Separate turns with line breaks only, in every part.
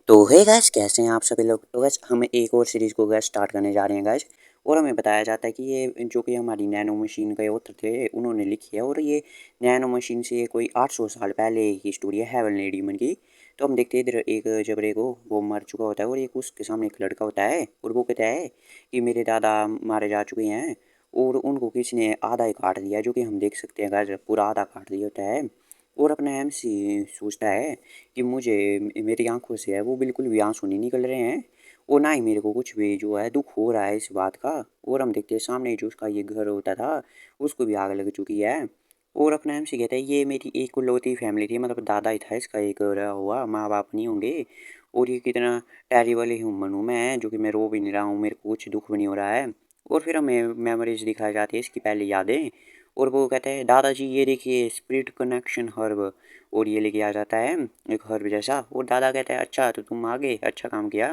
तो hey guys, कैसे हैं आप सभी लोग। तो गाइस हम एक और सीरीज़ को गाइस स्टार्ट करने जा रहे हैं गाइस। और हमें बताया जाता है कि ये जो कि हमारी नैनो मशीन के ऑथर थे उन्होंने लिखी है। और ये नैनो मशीन से ये कोई 800 साल पहले की स्टोरी है हेवनली डीमन की। तो हम देखते हैं इधर एक जबरे को वो मर चुका होता है और एक उसके सामने एक लड़का होता है और वो कहता है कि मेरे दादा मारे जा चुके हैं और उनको किसी ने आधा ही काट दिया, जो कि हम देख सकते हैं गाइस पूरा आधा काट दिया होता है। और अपना एमसी सोचता है कि मुझे मेरी आंखों से है वो बिल्कुल भी आंसू नहीं निकल रहे हैं और ना ही मेरे को कुछ भी जो है दुख हो रहा है इस बात का। और हम देखते हैं सामने जो उसका ये घर होता था उसको भी आग लग चुकी है। और अपना एमसी कहता है ये मेरी एक लौती फैमिली थी, मतलब दादा ही था इसका एक रहा हुआ, माँ बाप नहीं होंगे। और ये कितना टेरिबल ह्यूमन हूँ मैं, जो कि मैं रो भी नहीं रहा हूँ, मेरे को कुछ दुख भी नहीं हो रहा है। और फिर हमें मेमोरीज दिखाई जाती है इसकी पहली यादें। और वो कहते हैं दादाजी ये देखिए स्पिरिट कनेक्शन हर्ब। और ये लेके आ जाता है एक हर्ब जैसा। और दादा कहता है अच्छा तो तुम आ गए, अच्छा काम किया।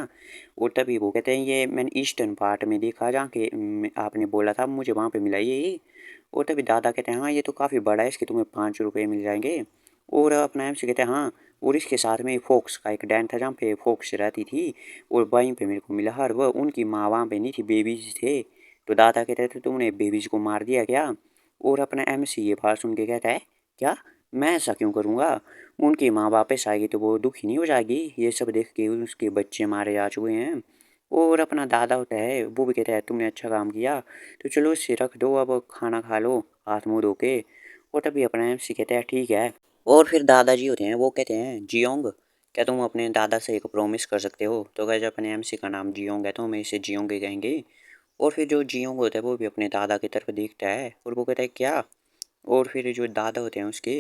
और तभी वो कहते हैं ये मैंने ईस्टर्न पार्ट में देखा जहाँ के आपने बोला था मुझे वहाँ पे मिला ये। और तभी दादा कहते हैं हाँ ये तो काफ़ी बड़ा है, इसके तुम्हें 5 रुपये मिल जाएंगे। और अपना एम से कहते हैं हाँ। और इसके साथ में फोक्स का एक डैन था जहाँ पे फोक्स रहती थी। और वहीं पे मेरे को मिला हर्ब, उनकी माँ वहाँ पे नहीं थी, बेबीज थे। तो दादा कहते थे तुमने बेबीज को मार दिया क्या। और अपना एमसी ये बात सुन के कहता है क्या, मैं ऐसा क्यों करूँगा, उनकी माँ वापस आएगी तो वो दुखी नहीं हो जाएगी ये सब देख के उसके बच्चे मारे जा चुके हैं। और अपना दादा होता है वो भी कहता है तुमने अच्छा काम किया, तो चलो इसे रख दो, अब खाना खा लो हाथ मुँह धो के। और तभी अपना एमसी कहता है ठीक है। और फिर दादाजी होते हैं वो कहते हैं जियोंग, क्या तुम अपने दादा से एक प्रॉमिस कर सकते हो। तो कहे अपने एमसी का नाम जियोंग है तो हम इसे जियोंग ही कहेंगे। और फिर जो जियोंग होता है वो भी अपने दादा की तरफ देखता है और वो कहता है क्या। और फिर जो दादा होते हैं उसके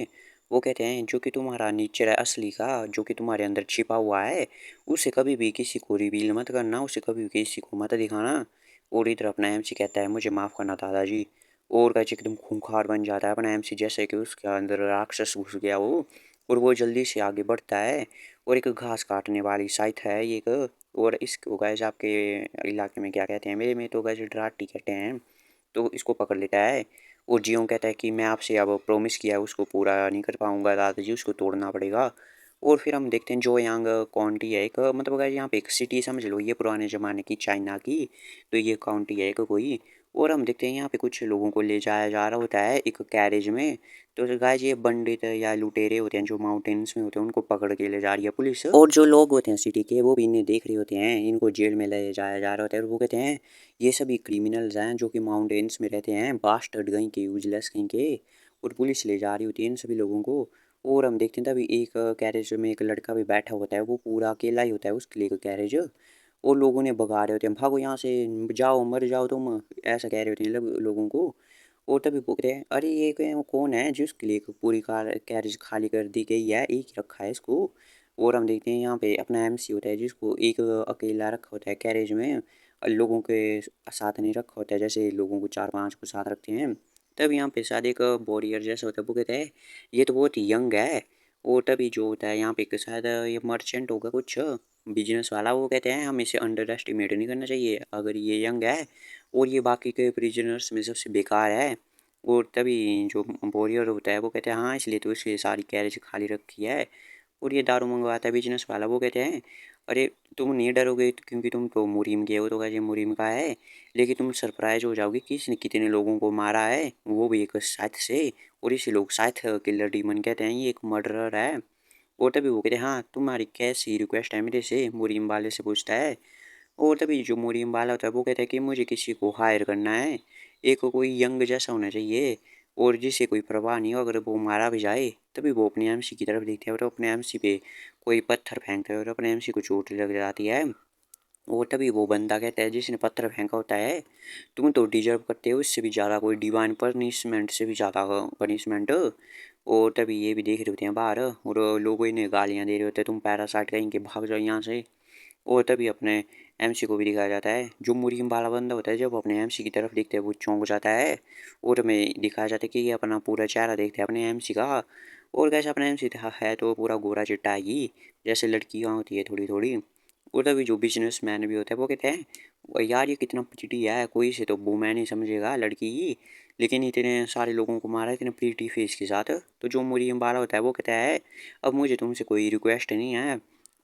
वो कहते हैं जो कि तुम्हारा नेचर है असली का, जो कि तुम्हारे अंदर छिपा हुआ है, उसे कभी भी किसी को रिवील मत करना, उसे कभी भी किसी को मत दिखाना। और इधर अपना एमसी कहता है मुझे माफ़ करना दादाजी। और कैसे एकदम खूंखार बन जाता है अपना एमसी, जैसे कि उसके अंदर राक्षस घुस गया वो। और वो जल्दी से आगे बढ़ता है। और एक घास काटने वाली साइट है ये एक। और इसको गैस आपके इलाके में क्या कहते हैं, मेरे में तो गैस ड्राटी कहते हैं। तो इसको पकड़ लेता है। और जियों कहता है कि मैं आपसे अब प्रॉमिस किया है उसको पूरा नहीं कर पाऊंगा दादाजी, उसको तोड़ना पड़ेगा। और फिर हम देखते हैं जो यांग काउंटी है एक, मतलब अगर यहाँ पे एक सिटी समझ लो ये पुराने ज़माने की चाइना की। तो ये काउंटी है एक कोई। और हम देखते हैं यहाँ पे कुछ लोगों को ले जाया जा रहा होता है एक कैरेज में। तो गाइस ये पंडित या लुटेरे होते हैं जो माउंटेन्स में होते हैं, उनको पकड़ के ले जा रही है पुलिस। और जो लोग होते हैं सिटी के वो भी इन्हें देख रहे होते हैं, इनको जेल में ले जाया जा रहा होता है। और वो कहते हैं ये सभी क्रिमिनल्स हैं जो कि माउंटेन्स में रहते हैं, बास्टर्ड कहीं के, यूजलेस कहीं के। और पुलिस ले जा रही होती है इन सभी लोगों को। और हम देखते हैं तभी एक कैरेज में एक लड़का भी बैठा होता है, वो पूरा अकेला ही होता है उसके लिए एक कैरेज। और लोगों ने भगा रहे होते हैं भागो यहाँ से, जाओ मर जाओ तुम, ऐसा कह रहे होते हैं लोगों को। और तभी पूछते हैं अरे ये कौन है जिसके लिए पूरी कार कैरेज खाली कर दी गई है, एक ही रखा है इसको। और हम देखते हैं यहाँ पे अपना एमसी होता है जिसको एक अकेला रखा होता है कैरेज में, और लोगों के साथ नहीं रखा होता है जैसे लोगों को 4-5 को साथ रखते हैं। तब यहाँ पे शायद एक वॉरियर जैसा होता है, वो कहता है ये तो बहुत यंग है। और तभी जो होता है यहाँ पे एक शायद ये मर्चेंट होगा कुछ बिजनेस वाला, वो कहते हैं हम इसे अंडर एस्टिमेट नहीं करना चाहिए, अगर ये यंग है और ये बाकी के प्रिजनर्स में सबसे बेकार है। और तभी जो वॉरियर होता है वो कहते हैं हाँ इसलिए तो इसकी सारी कैरेज खाली रखी है। और ये दारू मंगवाता है बिजनेस वाला, वो कहते हैं अरे तुम नहीं डरोगे क्योंकि तुम तो मुरीम गए हो, तो कैसे मुरीम का है, लेकिन तुम सरप्राइज हो जाओगे कि इसने कितने लोगों को मारा है, वो भी एक साथ से। और इसे लोग साथ किलर डीमन कहते हैं, ये एक मर्डरर है। और तभी वो कहते हैं हाँ तुम्हारी कैसी रिक्वेस्ट है मेरे से, मुरीम वाले से पूछता है। और तभी जो मुरीम वाला होता है वो कहता है कि मुझे किसी को हायर करना है, एक कोई यंग जैसा होना चाहिए और जिसे कोई परवाह नहीं हो अगर वो मारा भी जाए। तभी वो अपने एमसी की तरफ देखते हैं और अपने एमसी पे कोई पत्थर फेंकते हैं और अपने एमसी को चोट लग जाती है। और तभी वो बंदा कहता है जिसने पत्थर फेंका होता है तुम तो डिजर्व करते हो इससे भी ज़्यादा, कोई डिवाइन पनिशमेंट से भी ज़्यादा पनिशमेंट। और तभी ये भी देख रहे होते हैं बाहर और लोग इन्हें गालियाँ दे रहे होते हैं तुम पैरासाइट कहीं के भाग जाओ यहाँ से। और तभी अपने एमसी को भी दिखाया जाता है जो मुरीम वाला बंदा होता है, जब अपने एमसी की तरफ देखते हैं वो चौंक जाता है। और हमें दिखाया जाता है कि ये अपना पूरा चेहरा देखते हैं अपने एमसी का। और कैसे अपना एमसी है तो पूरा गोरा चिट्टा ही, जैसे लड़कियाँ होती है थोड़ी थोड़ी। और तभी जो बिजनेस मैन भी होता है वो कहते हैं यार ये कितना प्रिटी है, कोई से तो वुमेन ही समझेगा लड़की ही, लेकिन इतने सारे लोगों को मारा इतने प्रिटी फेस के साथ। तो जो मुरीम वाला होता है वो कहता है अब मुझे तुमसे कोई रिक्वेस्ट नहीं है,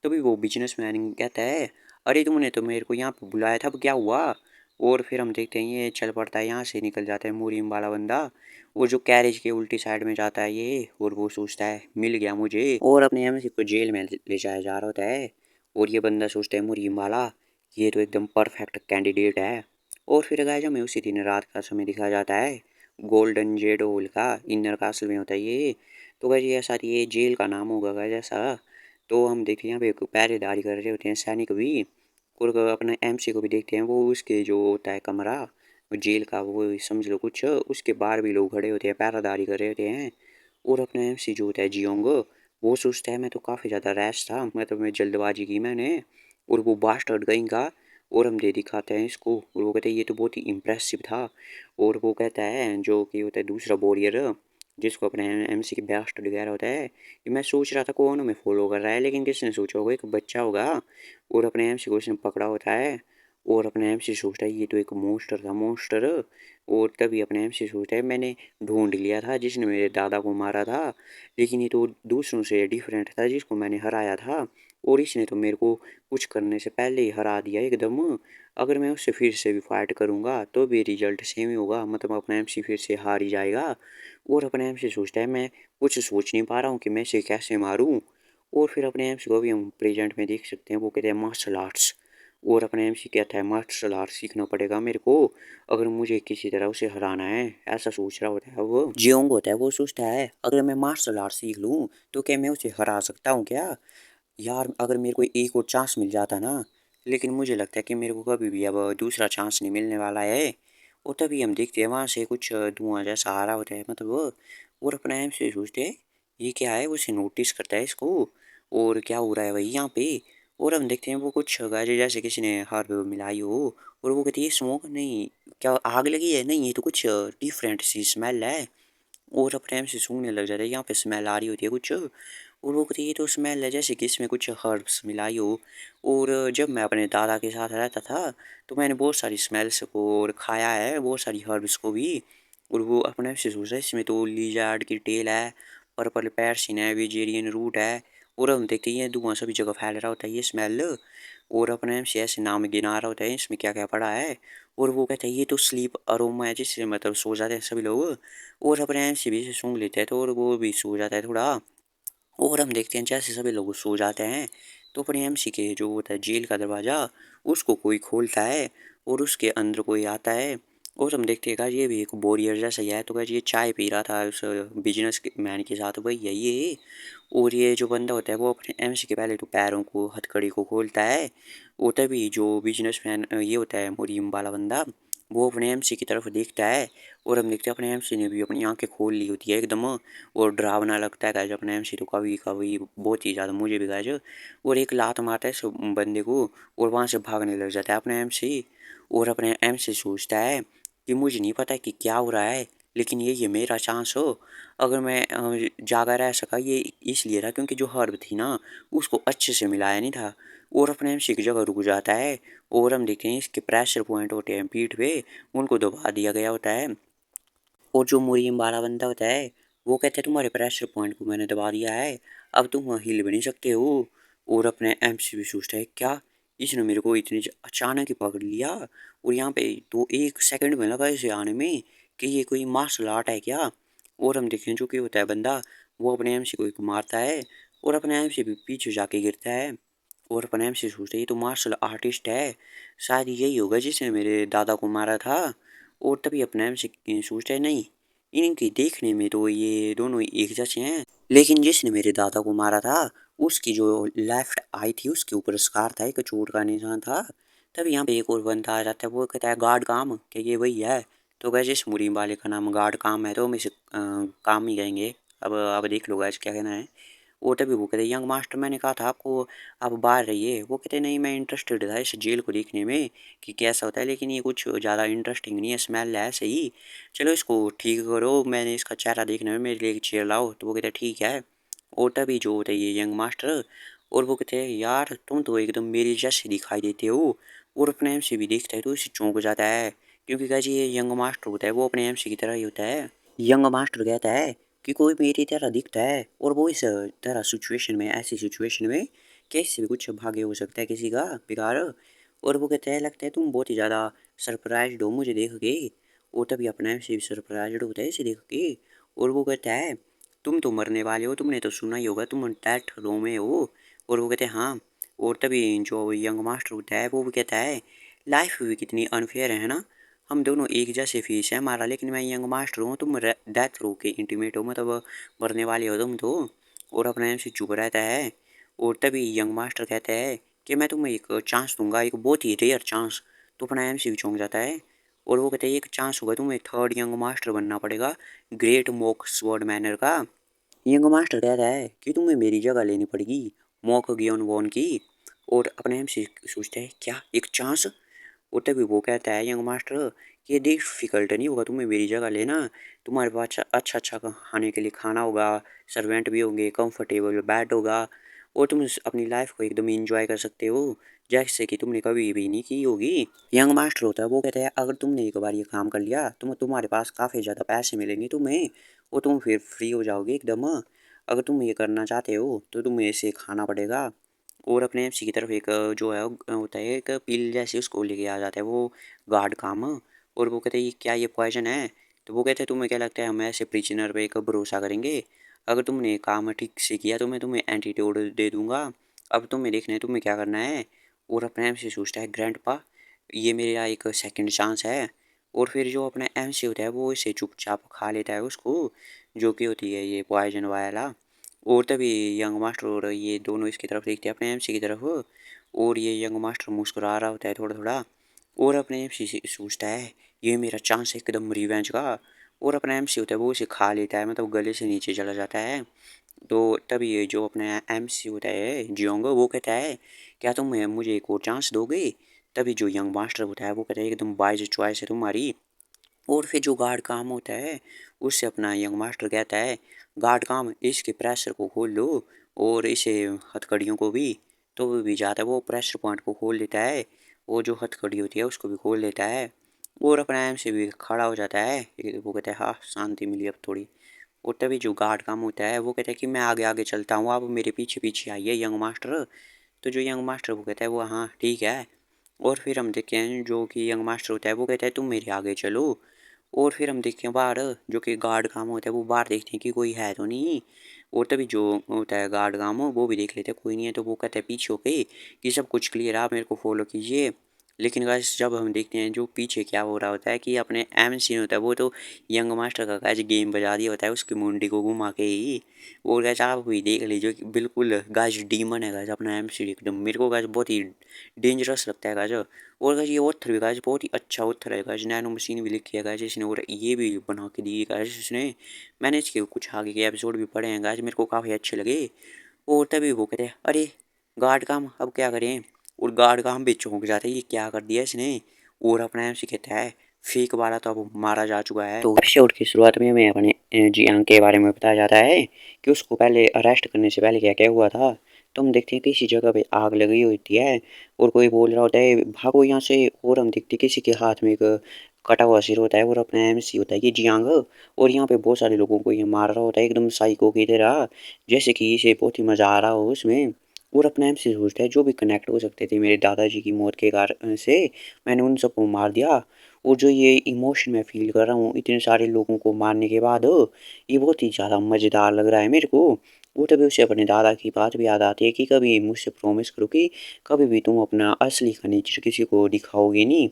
तभी वो बिजनेसमैन कहता है, अरे तुमने तो मेरे को यहाँ पे बुलाया था, अब क्या हुआ? और फिर हम देखते हैं ये चल पड़ता है, यहाँ से निकल जाता है मुरीम वाला बंदा। वो जो कैरेज के उल्टी साइड में जाता है ये, और वो सोचता है मिल गया मुझे, और अपने एमसी को जेल में ले जाया जा रहा होता है। और ये बंदा सोचता है मुरीम वाला, ये तो एकदम परफेक्ट कैंडिडेट है। और फिर गाइस हमें उसी दिन रात का समय दिखाया जाता है, गोल्डन जेड हॉल का, इनर कासल में होता है ये। तो गाइस ये ऐसा ये जेल का नाम होगा गाइस ऐसा। तो हम देखते हैं यहाँ पे एक पहरेदारी कर रहे होते हैं सैनिक भी, और अपने एमसी को भी देखते हैं, वो उसके जो होता है कमरा वो जेल का, वो समझ लो कुछ, उसके बाहर भी लोग खड़े होते हैं पहरेदारी कर रहे होते हैं। और अपना एमसी जो होता है जियोंग, वो सोचता है मैं तो काफ़ी ज़्यादा रैश था, मतलब मैं जल्दबाजी की मैंने, और वो बास्टर्ड कहीं। और हम दे दिखाते हैं इसको, और वो कहते हैं ये तो बहुत ही इम्प्रेसिव था। और वो कहता है जो कि होता है दूसरा वॉरियर, जिसको अपने एमसी के बास्टर्ड वगैरह होता है, कि मैं सोच रहा था कौन हमें फॉलो कर रहा है, लेकिन किसने सोचा होगा एक बच्चा होगा। और अपने एमसी को उसने पकड़ा होता है। और अपने एमसी सोचता है ये तो एक मॉन्स्टर था, मॉन्स्टर। और तभी अपने एमसी सोचता है मैंने ढूंढ लिया था जिसने मेरे दादा को मारा था, लेकिन ये तो दूसरों से डिफरेंट था जिसको मैंने हराया था, और इसने तो मेरे को कुछ करने से पहले ही हरा दिया एकदम। अगर मैं उससे फिर से भी फाइट करूंगा तो भी रिजल्ट सेम ही होगा, मतलब अपना एमसी फिर से हार ही जाएगा। और अपने एमसी सोचता है मैं कुछ सोच नहीं पा रहा हूँ कि मैं इसे कैसे मारूं। और फिर अपने एमसी को भी हम प्रेजेंट में देख सकते हैं, वो कहते हैं मार्शल आर्ट्स। और अपने एमसी कहता है मार्शल आर्ट सीखना पड़ेगा मेरे को, अगर मुझे किसी तरह उसे हराना है, ऐसा सोच रहा होता है वो। जियोंग होता है वो सोचता है अगर मैं मार्शल आर्ट सीख लूँ तो क्या मैं उसे हरा सकता हूँ क्या? यार अगर मेरे को एक और चांस मिल जाता ना, लेकिन मुझे लगता है कि मेरे को कभी भी अब दूसरा चांस नहीं मिलने वाला है। और तभी हम देखते हैं वहाँ से कुछ धुआं जैसा आ रहा होता है, मतलब वो, और अपना एम से सोचते हैं ये क्या है, उसे नोटिस करता है इसको, और क्या हो रहा है भाई यहाँ पे। और हम देखते हैं वो कुछ गाजर जैसे किसी ने हर्ब मिलाई हो, और वो कहती है स्मोक नहीं, क्या आग लगी है, नहीं ये तो कुछ डिफरेंट सी स्मेल है। और अपने आप से सूंघने लग जाता है, यहाँ पे स्मेल आ रही होती है कुछ, और वो कहती है ये तो स्मेल है जैसे कि इसमें कुछ हर्ब्स मिलाई हो। और जब मैं अपने दादा के साथ रहता था तो मैंने बहुत सारी स्मेल्स को और खाया है, बहुत सारी हर्ब्स को भी। और वो अपने आप से सोच रहा है इसमें तो लिजार्ड की टेल है, पर्पल पैरसिन है, वेजेरियन रूट है। और हम देखते हैं ये धुआं सभी जगह फैल रहा होता है ये स्मेल। और अपने आप से ऐसे नाम गिना रहा होता है इसमें क्या क्या पड़ा है। और वो कहता है ये तो स्लीप अरोमा है, जिससे मतलब सो जाते हैं सभी लोग। और अपने ऐसे भी से सूंघ लेते हैं तो और वो भी सो जाता है थोड़ा। और हम देखते हैं जैसे सभी लोग सो जाते हैं तो अपने एमसी के जो होता है जेल का दरवाज़ा, उसको कोई खोलता है, और उसके अंदर कोई आता है। और हम देखते हैं गाइस ये भी एक बोरियर जैसा ही है, तो गाइस ये चाय पी रहा था उस बिजनेस मैन के साथ, वही है ये। और ये जो बंदा होता है वो अपने एमसी के पहले तो पैरों को हथकड़ी को खोलता है। और तभी जो बिजनेसमैन ये होता है मुरीम वाला बंदा, वो अपने एमसी की तरफ देखता है। और हम देखते हैं अपने एमसी ने भी अपनी आंखें खोल ली होती है एकदम, और डरावना लगता है गाइस अपने एमसी तो कभी कभी बहुत ही ज़्यादा, मुझे भी गाइस। और एक लात मारता है इस बंदे को, और वहाँ से भागने लग जाता है अपने एमसी। और अपने एमसी सोचता है कि मुझे नहीं पता कि क्या हो रहा है, लेकिन ये मेरा चांस हो, अगर मैं जागा रह सका ये इसलिए था क्योंकि जो हर्ब थी ना उसको अच्छे से मिलाया नहीं था। और अपने एमसी की जगह रुक जाता है। और हम देखते हैं इसके प्रेशर पॉइंट होते हैं पीठ पे, उनको दबा दिया गया होता है। और जो मुरीम वाला बंदा होता है वो कहता है तुम्हारे प्रेशर पॉइंट को मैंने दबा दिया है, अब तुम हिल भी नहीं सकते हो। और अपने एमसी भी सोचता है क्या इसने मेरे को इतनी अचानक ही पकड़ लिया, और यहाँ पे तो एक सेकंड में लगा इसे आने में, कि ये कोई मार्शल आर्ट है क्या। और हम देखते हैं जो कि होता है बंदा, वो अपने एमसी को एक मारता है, और अपने एमसी भी पीछे जाके गिरता है। और अपने एमसी सोचता है ये तो मार्शल आर्टिस्ट है, शायद यही होगा जिसने मेरे दादा को मारा था। और तभी अपने एमसी सोचता है नहीं, इनकी देखने में तो ये दोनों एक जैसे हैं, लेकिन जिसने मेरे दादा को मारा था उसकी जो लेफ्ट आई थी उसके ऊपर स्कार था, एक चोट का निशान था। तभी यहाँ पे एक और बंदा आ जाता है, वो कहता है गार्ड काम, क्या ये वही है? तो गैस इस मुरीम वाले का नाम गार्ड काम है, तो हम इसे काम ही कहेंगे। अब देख लो गैस क्या कहना है। वो तभी वो कहते यंग मास्टर मैंने कहा था आपको आप बाहर रहिए, वो कहते नहीं मैं इंटरेस्टेड था इस जेल को देखने में कि कैसा होता है, लेकिन ये कुछ ज़्यादा इंटरेस्टिंग नहीं है, स्मेल है सही, चलो इसको ठीक करो, मैंने इसका चेहरा देखना है, मेरे लिए एक चेयर लाओ। तो वो कहते ठीक है। और तभी जो होता है ये यंग मास्टर, और वो कहते हैं यार तुम तो एकदम मेरे जैसे दिखाई देते हो। और अपने एम से भी देखता है तो इसे चौंक जाता है, क्योंकि क्या ये यंग मास्टर होता है वो अपने एम सी की तरह ही होता है। यंग मास्टर कहता है कि कोई मेरी तरह दिखता है, और वो इस तरह सिचुएशन में, ऐसी सिचुएशन में कैसे भी कुछ भाग्य हो सकता है किसी का बेकार। और वो कहता है लगता है तुम बहुत ही ज़्यादा सरप्राइज्ड हो मुझे देख के। और तभी अपने आप से भी सरप्राइज्ड होता है इसे देख के। और वो कहता है तुम तो मरने वाले हो, तुमने तो सुना ही होगा तुम डेथ रो में हो। और वो कहते हैं हाँ। और तभी जो यंग मास्टर होता है वो भी कहता है लाइफ भी कितनी अनफेयर है ना, हम दोनों एक जैसे फीस है हमारा, लेकिन मैं यंग मास्टर हूँ, तुम डेथ रो के इंटीमेट हो, मतलब मरने वाले हो तुम तो। और अपने आप से चुप रहता है। और तभी यंग मास्टर कहता है कि मैं तुम्हें एक चांस दूंगा, एक बहुत ही रेयर चांस। तो अपना एमसी भी चौंक जाता है। और वो कहते हैं एक चांस होगा, तुम्हें थर्ड यंग मास्टर बनना पड़ेगा, ग्रेट मॉक स्वॉर्ड मैनर का। यंग मास्टर कहता है कि तुम्हें मेरी जगह लेनी पड़ेगी मॉक गियोन वॉन की। और अपने एमसी सोचता है क्या एक चांस। और तभी वो कहता है यंग मास्टर कि ये डिफिकल्ट नहीं होगा तुम्हें मेरी जगह लेना, तुम्हारे पास अच्छा अच्छा खाने के लिए खाना होगा, सर्वेंट भी होंगे, कंफर्टेबल बेड होगा, और तुम अपनी लाइफ को एकदम इंजॉय कर सकते हो जैसे कि तुमने कभी भी नहीं की होगी। यंग मास्टर होता है वो कहता है अगर तुमने एक बार ये काम कर लिया तो तुम्हारे पास काफ़ी ज़्यादा पैसे मिलेंगे तुम्हें, और तुम फिर फ्री हो जाओगे एकदम। अगर तुम ये करना चाहते हो तो तुम्हें इसे खाना पड़ेगा। और अपने एमसी की तरफ एक जो है होता है एक पील जैसे, उसको लेके आ जाता है वो गार्ड काम। और वो कहते हैं क्या ये पॉइजन है। तो वो कहते हैं तुम्हें क्या लगता है हम ऐसे प्रिजनर पे एक भरोसा करेंगे, अगर तुमने काम ठीक से किया तो मैं तुम्हें एंटीट्यूड दे दूंगा, अब तुम्हें देखना है तुम्हें क्या करना है। और अपने एमसी सोचता है ग्रैंडपा ये मेरा एक सेकंड चांस है। और फिर जो अपना एमसी होता है वो इसे चुपचाप खा लेता है उसको, जो कि होती है ये पॉइजन वाला। और तभी यंग मास्टर और ये दोनों इसकी तरफ देखते हैं अपने एमसी की तरफ। और ये यंग मास्टर मुस्कुरा रहा होता है थोड़ा थोड़ा। और अपने एमसी से सोचता है ये मेरा चांस है एकदम रिवेंज का। और अपना एमसी होता है वो इसे खा लेता है, मतलब गले से नीचे चला जाता है। तो तभी ये जो अपना एमसी होता है जियोंग वो कहता है क्या तुम मुझे एक और चांस दोगे। तभी जो यंग मास्टर होता है वो कहता है एकदम वाइज चॉइस है तुम्हारी। और फिर जो गार्ड काम होता है उससे अपना यंग मास्टर कहता है गार्ड काम इसके प्रेशर को खोल लो, और इसे हथकड़ियों को भी। तो वो भी जाता है वो प्रेशर पॉइंट को खोल लेता है, वो जो हथकड़ी होती है उसको भी खोल लेता है। और अपना एम से भी खड़ा हो जाता है, वो कहता है हाँ शांति मिली अब थोड़ी। और तभी जो गार्ड काम होता है वो कहता है कि मैं आगे आगे चलता हूँ, आप मेरे पीछे पीछे आइए यंग मास्टर। तो जो यंग मास्टर वो कहता है वो हाँ ठीक है। और फिर हम देखते हैं जो कि यंग मास्टर होता है वो कहता है तुम मेरे आगे चलो। और फिर हम देखते हैं बाहर जो कि गार्ड काम होता है वो बाहर देखते हैं कि कोई है तो नहीं। और तभी जो होता है गार्ड काम वो भी देख लेते हैं कोई नहीं है, तो वो कहता है पीछे होके कि सब कुछ क्लियर है आप मेरे को फॉलो कीजिए। लेकिन गाइस जब हम देखते हैं जो पीछे क्या हो रहा होता है कि अपने एम सीन होता है वो तो यंग मास्टर का गाइस गेम बजा दिया होता है उसकी मुंडी को घुमा के ही। और गाइस आप भी देख लीजिए कि बिल्कुल गाइस डीमन है गाइस अपना एम सी एकदम, मेरे को गाइस बहुत ही डेंजरस लगता है गाइस। और गाइस ये ऑथर भी गाइस बहुत ही अच्छा ऑथर है गाइस, नैनो मशीन भी लिखी है गाइस इसने, और ये भी बना के दी है गाइस इसने। मैंने इसके कुछ आगे के एपिसोड भी पढ़े हैं गाइस, मेरे को काफ़ी अच्छे लगे। और तभी वो कहते हैं अरे गार्ड काम अब क्या करें। और गार्ड काम भी चौंक जाते हैं ये क्या कर दिया इसने। और अपना एम कहता है फेक वाला तो अब मारा जा चुका है। तो एपिसोड की शुरुआत में हमें अपने जियांग के बारे में बताया जाता है कि उसको पहले अरेस्ट करने से पहले क्या क्या हुआ था। तो हम देखते हैं किसी जगह पे आग लगी होती है और कोई बोल रहा होता है भागो यहाँ से। और हम देखते हैं किसी के हाथ में एक कटा हुआ सिर होता है और अपना एमसी होता है ये जियांग। और यहाँ पे बहुत सारे लोगों को ये मार रहा होता है एकदम साइको की तरह, जैसे कि इसे बहुत ही मज़ा आ रहा हो उसमें। और अपना एमसी सोचता है जो भी कनेक्ट हो सकते थे मेरे दादाजी की मौत के कारण से मैंने उन सबको मार दिया। और जो ये इमोशन मैं फील कर रहा हूँ इतने सारे लोगों को मारने के बाद ये बहुत ही ज़्यादा मज़ेदार लग रहा है मेरे को। वो तभी उसे अपने दादा की बात भी याद आती है कि कभी मुझसे प्रॉमिस करो कि कभी भी तुम अपना असली नेचर किसी को दिखाओगे नहीं।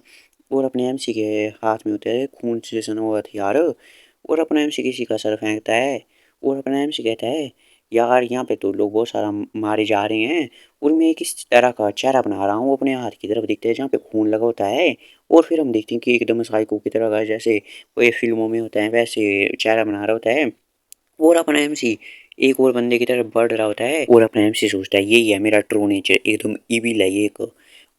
और अपने एमसी के हाथ में होता है खून से सना हुआ हथियार। और अपना एमसी किसी का सर फेंकता है। और अपना एमसी कहता है यार यहाँ पे तो लोग बहुत सारा मारे जा रहे हैं और मैं किस तरह का चेहरा बना रहा हूँ अपने हाथ की तरफ देखते हैं जहाँ पे खून लगा होता है। और फिर हम देखते हैं कि एकदम साइको की तरह का जैसे कोई फिल्मों में होता है वैसे चेहरा बना रहा होता है। और अपना एमसी एक और बंदे की तरफ बढ़ रहा होता है और अपना एमसी सोचता है यही है मेरा ट्रू नेचर एकदम इविल है ये एक।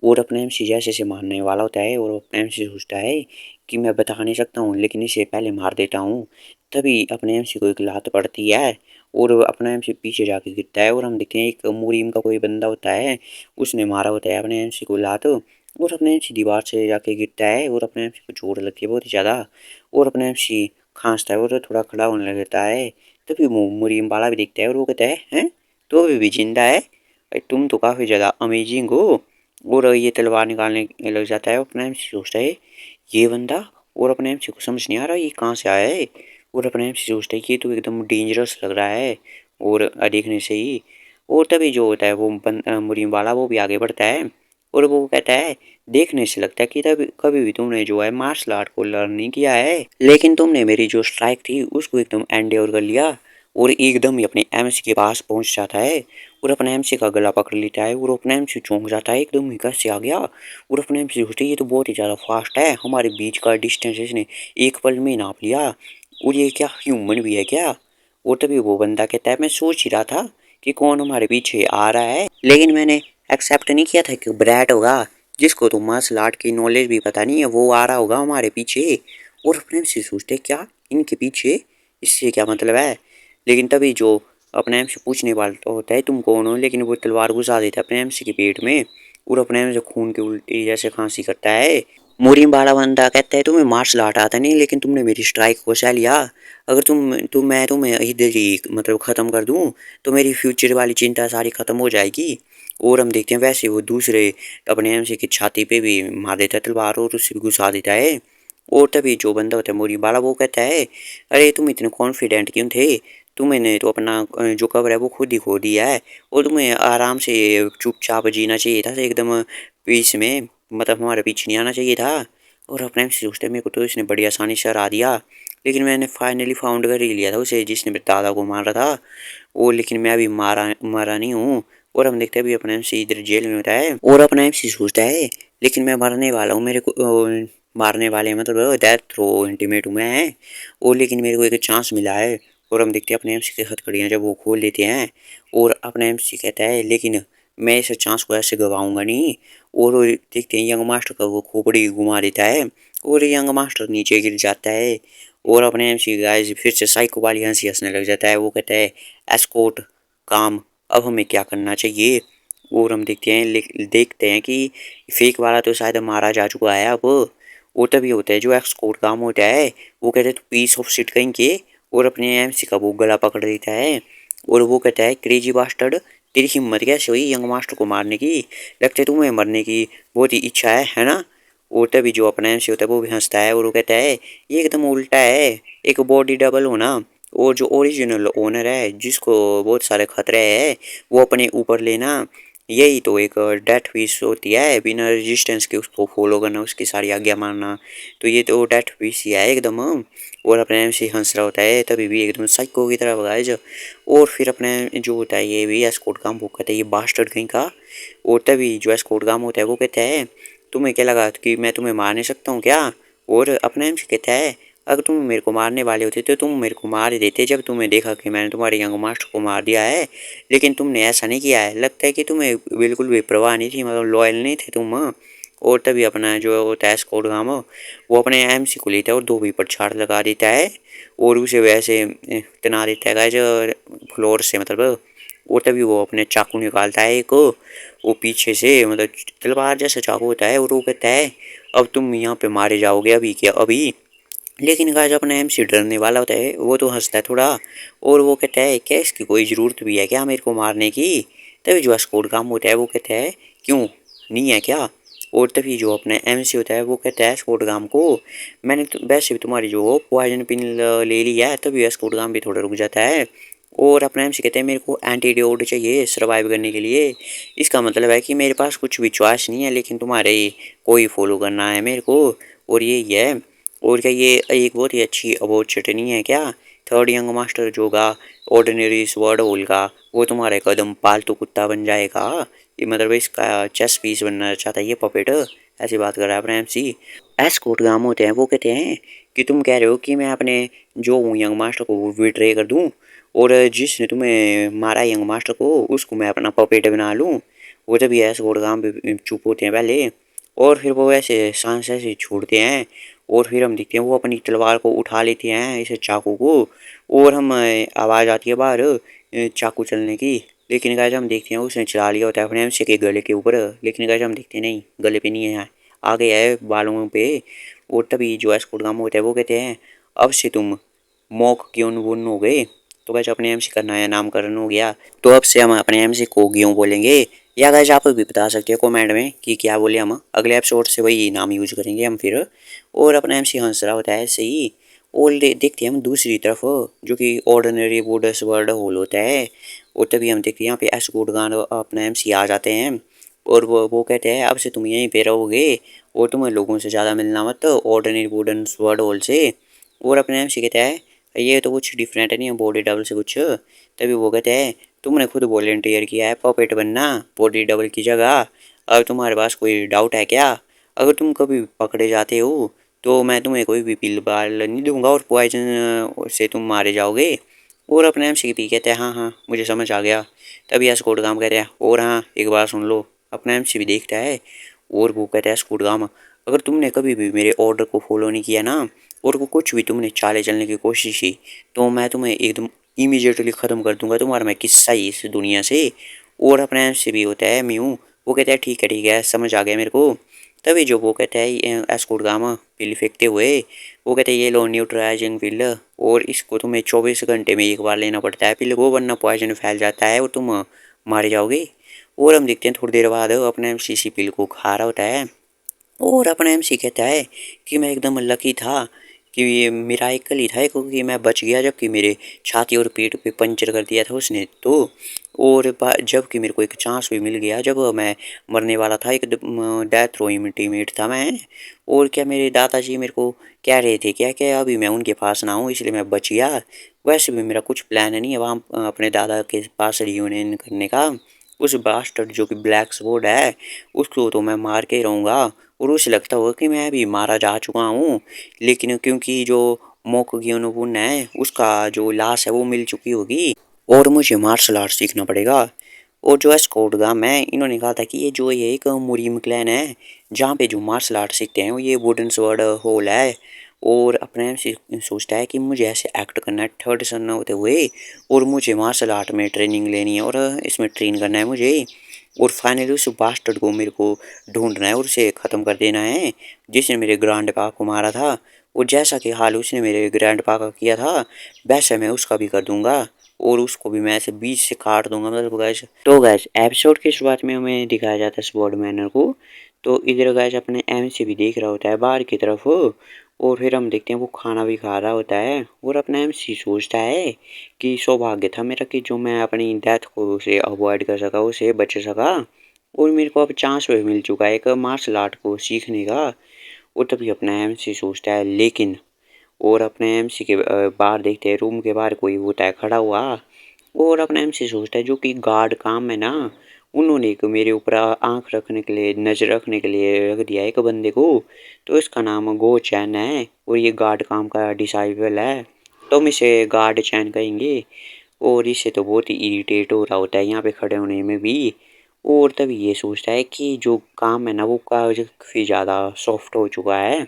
और अपना एमसी जैसे से मारने वाला होता है और अपना एमसी सोचता है कि मैं बता नहीं सकता हूँ लेकिन इसे पहले मार देता हूँ। तभी अपने एमसी को एक लात पड़ती है और अपना एमसी पीछे जाके गिरता है और हम देखते हैं एक मुरीम का कोई बंदा होता है उसने मारा होता है अपने एमसी को लात। और अपने एमसी दीवार से जाके गिरता है और अपने एमसी को चोट लगती है बहुत ही ज़्यादा। और अपने एमसी खांसता है और थोड़ा खड़ा होने लगता है। तभी मुरीम वाला भी दिखता है और वो कहता है हैं तो अभी भी जिंदा है। तुम तो काफ़ी ज़्यादा अमेजिंग हो। और ये तलवार निकालने लग जाता है, अपने आप से सोचता है ये बंदा, और अपने आप से को समझ नहीं आ रहा ये कहाँ से आया है। और अपने आप से सोचता है कि ये तो एकदम डेंजरस लग रहा है, और देखने से ही। और तभी जो होता है वो मुरीम वाला वो भी आगे बढ़ता है, और वो कहता है देखने से लगता है कि तभी कभी भी तुमने जो है मार्शल आर्ट को लर्न नहीं किया है, लेकिन तुमने मेरी जो स्ट्राइक थी उसको एकदम एंड्योर कर लिया। और एकदम ही अपने एमसी के पास पहुंच जाता है, और अपने एमसी का गला पकड़ लेता है, और अपने एमसी चौंक जाता है एकदम ही कैसे आ गया। और अपने एमसी सोचते ये तो बहुत ही ज़्यादा फास्ट है, हमारे बीच का डिस्टेंस इसने एक पल में नाप लिया, और ये क्या ह्यूमन भी है क्या। और तभी वो बंदा कहता है मैं सोच ही रहा था कि कौन हमारे पीछे आ रहा है, लेकिन मैंने एक्सेप्ट नहीं किया था कि ब्रैट होगा, जिसको तो मार्शल आर्ट की नॉलेज भी पता नहीं है, वो आ रहा होगा हमारे पीछे। और अपने से सोचते क्या इनके पीछे, इससे क्या मतलब है। लेकिन तभी जो अपने एम से पूछने वाला होता है तुम कौन हो, लेकिन वो तलवार घुसा देता है अपने एम सी के पेट में, और अपने एम से खून के उल्टी जैसे खांसी करता है। मुरीम बाला बंदा कहता है तुम्हें मार्शल आर्ट आता नहीं, लेकिन तुमने मेरी स्ट्राइक को सह लिया। अगर तुम मैं तुम्हें इधर ही मतलब ख़त्म कर दूं तो मेरी फ्यूचर वाली चिंता सारी ख़त्म हो जाएगी। और हम देखते हैं वैसे वो दूसरे अपने एम सी की छाती पे भी मार देता है तलवार, और उसे भी घुसा देता है। और तभी जो बंदा होता है मुरीम बाला वो कहता है अरे तुम इतने कॉन्फिडेंट क्यों थे, तुम्हें तो अपना जो कब्र है वो खुद ही खो दिया है, और तुम्हें आराम से चुपचाप जीना चाहिए था एकदम पीस में, मतलब हमारे पीछे नहीं आना चाहिए था। और अपने आप से सोचते मेरे को तो इसने बड़ी आसानी से हरा दिया, लेकिन मैंने फाइनली फाउंड कर ही लिया था उसे जिसने मेरे दादा को मारा था। और लेकिन मैं अभी मारा मारा नहीं हूँ। और हम देखते हैं अभी अपने एम सी इधर जेल में होता है, और अपना एम सी सोचता है लेकिन मैं मरने वाला हूँ, मेरे को मारने वाले हैं मतलब डेथ थ्रो इंटीमेट हूँ मैं, और लेकिन मेरे को एक चांस मिला है। और हम देखते हैं अपने एमसी के हथकड़ियाँ जब वो खोल लेते हैं, और अपना एमसी कहता है लेकिन मैं इस चांस को ऐसे गवाऊंगा नहीं। और वो देखते हैं यंग मास्टर का वो खोपड़ी घुमा देता है, और यंग मास्टर नीचे गिर जाता है। और अपने एमसी गाइस फिर से साइको वाली हंसी हंसने लग जाता है, वो कहता है एस्कोर्ट काम, अब हमें क्या करना चाहिए। और हम देखते हैं कि फेक वाला तो शायद मारा जा चुका है अब। वो तभी होता है जो एस्कोर्ट काम होता है, वो कहते हैं तो पीस ऑफ शिट कहेंगे, और अपने एमसी का वो गला पकड़ देता है। और वो कहता है क्रेजी बास्टर्ड तेरी हिम्मत कैसे हुई यंग मास्टर को मारने की, लगता है तुम्हें मरने की बहुत ही इच्छा है ना। और तभी जो अपना एमसी होता है वो भी हंसता है, और वो कहता है ये एकदम उल्टा है, एक बॉडी डबल होना, और जो ओरिजिनल ओनर है जिसको बहुत सारे खतरे हैं वो अपने ऊपर लेना, यही तो एक डेथ विश होती है, बिना रेजिस्टेंस के उसको फॉलो करना, उसकी सारी आज्ञा मानना, तो ये तो डेथ विश ही है एकदम। और अपने एम से हंस रहा होता है तभी भी एकदम साइको की तरह भगाए जो। और फिर अपने जो होता है ये भी एस्कॉर्ट काम वो कहता है ये बास्टर्ड कहीं का। और तभी जो एस्कॉर्ट काम होता है वो कहता है तुम्हें क्या लगा कि मैं तुम्हें मार नहीं सकता हूँ क्या। और अपने एम से कहता है अगर तुम मेरे को मारने वाले होते तो तुम मेरे को मार ही देते जब तुम्हें देखा कि मैंने तुम्हारे यंग मास्टर को मार दिया है, लेकिन तुमने ऐसा नहीं किया है, लगता है कि तुम्हें बिल्कुल भी परवाह नहीं थी, मतलब लॉयल नहीं थे तुम। और तभी अपना जो होता है स्कोर गाम वो अपने एमसी को लेता है और दो भी पर छाड़ लगा देता है, और उसे वैसे तना देता है गाइस फ्लोर से मतलब। और तभी वो अपने चाकू निकालता है एक, वो पीछे से मतलब तलवार जैसा चाकू होता है, और वो कहता है अब तुम यहाँ पे मारे जाओगे अभी क्या अभी। लेकिन गाइस अपना एमसी डरने वाला होता है, वो तो हंसता है थोड़ा, और वो कहता है क्या इसकी कोई ज़रूरत भी है क्या मेरे को मारने की। तभी जो स्कोर काम होता है वो कहता है क्यों नहीं है क्या। और तभी जो अपने एमसी होता है वो कहता है स्कोर काम को मैंने तो वैसे भी तुम्हारी जो पॉइजन पिन ले ली है, तभी स्कोर काम भी थोड़ा रुक जाता है। और अपना एमसी कहते हैं मेरे को एंटीडोट चाहिए सर्वाइव करने के लिए, इसका मतलब है कि मेरे पास कुछ भी चॉइस नहीं है लेकिन तुम्हारे कोई फॉलो करना है मेरे को, और ये है। और क्या ये एक बहुत ही अच्छी अपॉर्चुनिटी है क्या, थर्ड यंग मास्टर जो होगा ऑर्डिनरी वर्ड होल का वो तुम्हारे कदम पालतू कुत्ता बन जाएगा, ये मतलब इसका चेस पीस बनना चाहता है ये पपेट, ऐसी बात कर रहा है अपना एमसी। एस्कॉर्ट गाम होते हैं वो कहते हैं कि तुम कह रहे हो कि मैं अपने जो हूँ यंग मास्टर को विड्रे कर दूँ, और जिसने तुम्हें मारा यंग मास्टर को उसको मैं अपना पपेट बना लूँ। वो जब ये एस्कॉर्ट गाम पे चुप होते हैं पहले, और फिर वो ऐसे सांस ऐसे छोड़ते हैं, और फिर हम देखते हैं वो अपनी तलवार को उठा लेते हैं इसे चाकू को, और हम आवाज़ आती है बाहर चाकू चलने की। लेकिन गाइस हम देखते हैं उसने चला लिया होता है अपने एमसी के गले के ऊपर, लेकिन गाइस हम देखते हैं नहीं गले पे नहीं है, आगे है बालों पे। और तभी जो एस्कॉर्ट गाम होता है वो कहते हैं अब से तुम मॉक क्यों वन हो गए, तो गाइस अपने एमसी का नया नामकरण हो गया। तो अब से हम अपने एमसी को ग्यों बोलेंगे, या गाइस आप भी बता सकते हो कमेंट में कि क्या बोले हम। अगले एपिसोड से वही नाम यूज करेंगे हम फिर। और अपना एमसी हंस रहा होता है ऐसे ही। और देखते हैं हम दूसरी तरफ, जो कि ऑर्डिनरी वुडस वर्ड होल होता है। और तभी हम देखते हैं यहाँ पे एस गुड गान अपना एमसी आ जाते हैं। और वो कहते हैं अब से तुम यहीं पे रहोगे और तुम्हें लोगों से ज़्यादा मिलना मत, ऑर्डिनरी वुडन वर्ड होल से। और अपने एमसी कहता है ये तो कुछ डिफरेंट नहीं है बॉडी डबल से कुछ। तभी वो कहते हैं तुमने खुद वॉलेंटियर किया है पपेट बनना बॉडी डबल की जगह। अब तुम्हारे पास कोई डाउट है क्या? अगर तुम कभी पकड़े जाते हो तो मैं तुम्हें कोई भी पिल बाल नहीं दूंगा और पॉइजन से तुम मारे जाओगे। और अपने एमसी भी कहते हैं हाँ हाँ मुझे समझ आ गया। तभी एस्कॉर्ट काम कहते हैं और हाँ एक बार सुन लो। अपना एमसी भी देखता है और वो कहता है एस्कॉर्ट काम, अगर तुमने कभी भी मेरे ऑर्डर को फॉलो नहीं किया ना और वो कुछ भी तुमने चाले चलने की कोशिश की तो मैं तुम्हें एकदम इमीडिएटली ख़त्म कर दूंगा, तुम्हारा मैं किस्सा ही इस दुनिया से। और अपना एमसी भी होता है म्यू, वो कहता है ठीक है समझ आ गया मेरे को। तभी जो वो कहता है एस्कॉर्ट गामा पिल फेंकते हुए, वो कहते हैं ये लो न्यूट्राइजिंग पिल और इसको तुम्हें 24 घंटे में एक बार लेना पड़ता है पिल को, वरना पॉइजन फैल जाता है और तुम मारे जाओगे। और हम देखते हैं थोड़ी देर बाद अपने एमसी पिल को खा रहा होता है। और अपना एमसी कहता है कि मैं एकदम लकी था कि ये मिराकल ही था क्योंकि मैं बच गया, जबकि मेरे छाती और पीठ पे पंचर कर दिया था उसने तो। और जबकि मेरे को एक चांस भी मिल गया जब मैं मरने वाला था, एक डेथ रो इंटीमेट था मैं। और क्या मेरे दादाजी मेरे को कह रहे थे क्या क्या अभी मैं उनके पास ना हूँ इसलिए मैं बच गया। वैसे भी मेरा कुछ प्लान है नहीं है वहाँ अपने दादा के पास रियूनियन करने का। उस बास्टर्ड जो कि ब्लैक स्वॉर्ड है उसको तो मैं मार के ही रहूँगा। और उसे लगता होगा कि मैं अभी मारा जा चुका हूँ, लेकिन क्योंकि जो मोक गियोनोबुन है उसका जो लाश है वो मिल चुकी होगी और मुझे मार्शल आर्ट सीखना पड़ेगा। और जो एस्कॉर्ट गाम है इन्होंने कहा था कि ये एक मुरीम क्लैन है जहाँ पे जो मार्शल आर्ट सीखते हैं वो ये वुडन स्वॉर्ड होल है। और अपने से सोचता है कि मुझे ऐसे एक्ट करना है थर्ड सन होते हुए और मुझे मार्शल आर्ट में ट्रेनिंग लेनी है और इसमें ट्रेन करना है मुझे। और फाइनली उस बास्टर्ड को मेरे को ढूंढना है और उसे ख़त्म कर देना है जिसने मेरे ग्रैंड पा को मारा था। और जैसा कि हाल उसने मेरे ग्रैंड पा का किया था वैसे मैं उसका भी कर दूंगा और उसको भी मैं ऐसे बीच से काट दूंगा मतलब गैस। तो गैस एपिसोड की शुरुआत में हमें दिखाया जाता है स्वॉर्ड मैनर को। तो इधर गैस अपने एम से भी देख रहा होता है बाहर की तरफ। और फिर हम देखते हैं वो खाना भी खा रहा होता है और अपना एम सी सोचता है कि सौभाग्य था मेरा कि जो मैं अपनी डेथ को उसे अवॉइड कर सका उसे बच सका। और मेरे को अब चांस भी मिल चुका है एक मार्शल आर्ट को सीखने का। और तभी अपना एम सी सोचता है लेकिन। और अपने एमसी के बाहर देखते हैं रूम के बाहर कोई होता है खड़ा हुआ। और अपना एमसी सोचता है जो कि गार्ड काम है ना, उन्होंने एक मेरे ऊपर आंख रखने के लिए नज़र रखने के लिए रख दिया एक बंदे को। तो इसका नाम गो चैन है और ये गार्ड काम का डिसाइबल है, तो हम इसे गार्ड चैन कहेंगे। और इससे तो बहुत ही इरिटेट हो रहा होता है यहाँ पे खड़े होने में भी। और तभी ये सोचता है कि जो काम है ना वो काफ़ी ज़्यादा सॉफ्ट हो चुका है।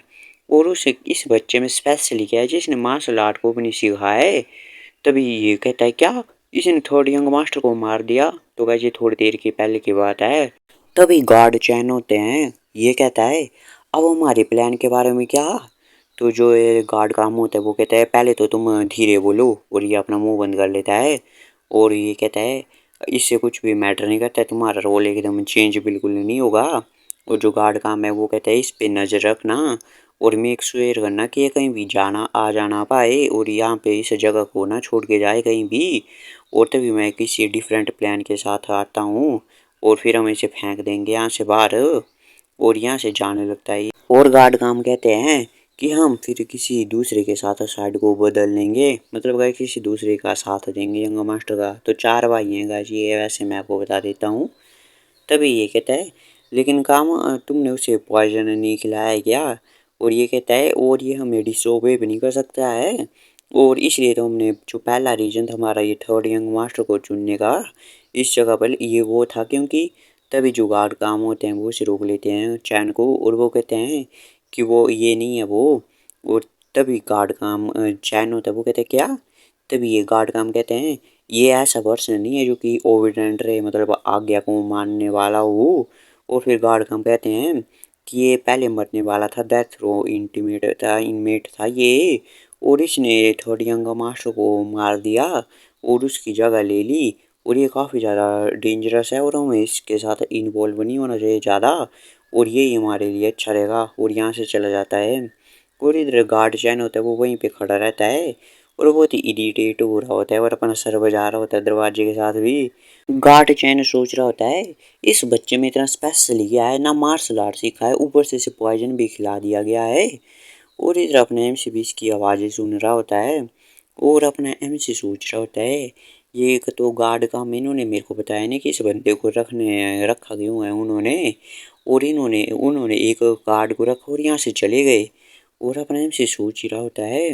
और उसे इस बच्चे में स्पेशली क्या है जिसने मार्शल आर्ट को भी नहीं सीखा है। तभी ये कहता है क्या इसने थर्ड यंग मास्टर को मार दिया। तो गाइस ये थोड़ी देर की पहले की बात है। तभी गार्ड चैन होते हैं, ये कहता है अब हमारे प्लान के बारे में क्या। तो जो ये गार्ड काम होता है वो कहता है पहले तो तुम धीरे बोलो। और ये अपना मुंह बंद कर लेता है। और ये कहता है इससे कुछ भी मैटर नहीं करता है, तुम्हारा रोल एकदम चेंज बिल्कुल नहीं होगा। और जो गार्ड काम है वो कहता है इस पे नज़र रखना और मेक श्योर करना कि ये कहीं भी जाना आ जाना पाए और यहाँ पे इस जगह को ना छोड़ के जाए कहीं भी। और तभी मैं किसी डिफरेंट प्लान के साथ आता हूँ और फिर हम इसे फेंक देंगे यहाँ से बाहर। और यहाँ से जाने लगता है। और गार्ड काम कहते हैं कि हम फिर किसी दूसरे के साथ साइड को बदल लेंगे, मतलब गाइस किसी दूसरे का साथ देंगे यंग मास्टर का। तो 4 भाई हैं गाइस ये, वैसे मैं आपको बता देता हूँ। तभी ये कहता है लेकिन काम तुमने उसे पॉइजन नहीं खिलाया है क्या। और ये कहता है और ये हमें डिसोबे भी नहीं कर सकता है। और इसलिए तो हमने जो पहला रीजन था हमारा ये थर्ड यंग मास्टर को चुनने का इस जगह पर ये वो था क्योंकि तभी जो गार्ड काम होते हैं वो उसे रोक लेते हैं चैन को और वो कहते हैं कि वो ये नहीं है वो। और तभी गार्ड काम चैन होता है वो कहते हैं क्या। तभी ये गार्ड काम कहते हैं ये ऐसा पर्सन नहीं है जो कि ओबिडेंट रहे, मतलब आज्ञा को मानने वाला हो। और फिर गार्ड काम कहते हैं कि ये पहले मरने वाला था, डेथ रो इंटीमेट था इनमेट था ये। और इसने थर्ड यंग मास्टर को मार दिया और उसकी जगह ले ली। और ये काफ़ी ज़्यादा डेंजरस है और हमें इसके साथ इन्वॉल्व नहीं होना चाहिए ज़्यादा, और यही हमारे लिए अच्छा रहेगा। और यहाँ से चला जाता है और इधर गार्ड चैन होता है वो वहीं पे खड़ा रहता है और बहुत ही इरिटेट हो रहा होता है और अपना सर बजा रहा होता है दरवाजे के साथ भी। गार्ड चैन सोच रहा होता है इस बच्चे में इतना स्पेशल क्या है, ना मार्शल आर्ट सीखा है, ऊपर से इसे पॉइजन भी खिला दिया गया है। और इधर अपने एमसी भी इसकी आवाज़ें सुन रहा होता है और अपना एमसी सोच रहा होता है ये एक तो गार्ड काम इन्होंने मेरे को बताया नहीं कि इस बंदे को रखा क्यों है उन्होंने। और इन्होंने उन्होंने एक गार्ड को रखा और यहाँ से चले गए। और अपने एमसी सोच ही रहा होता है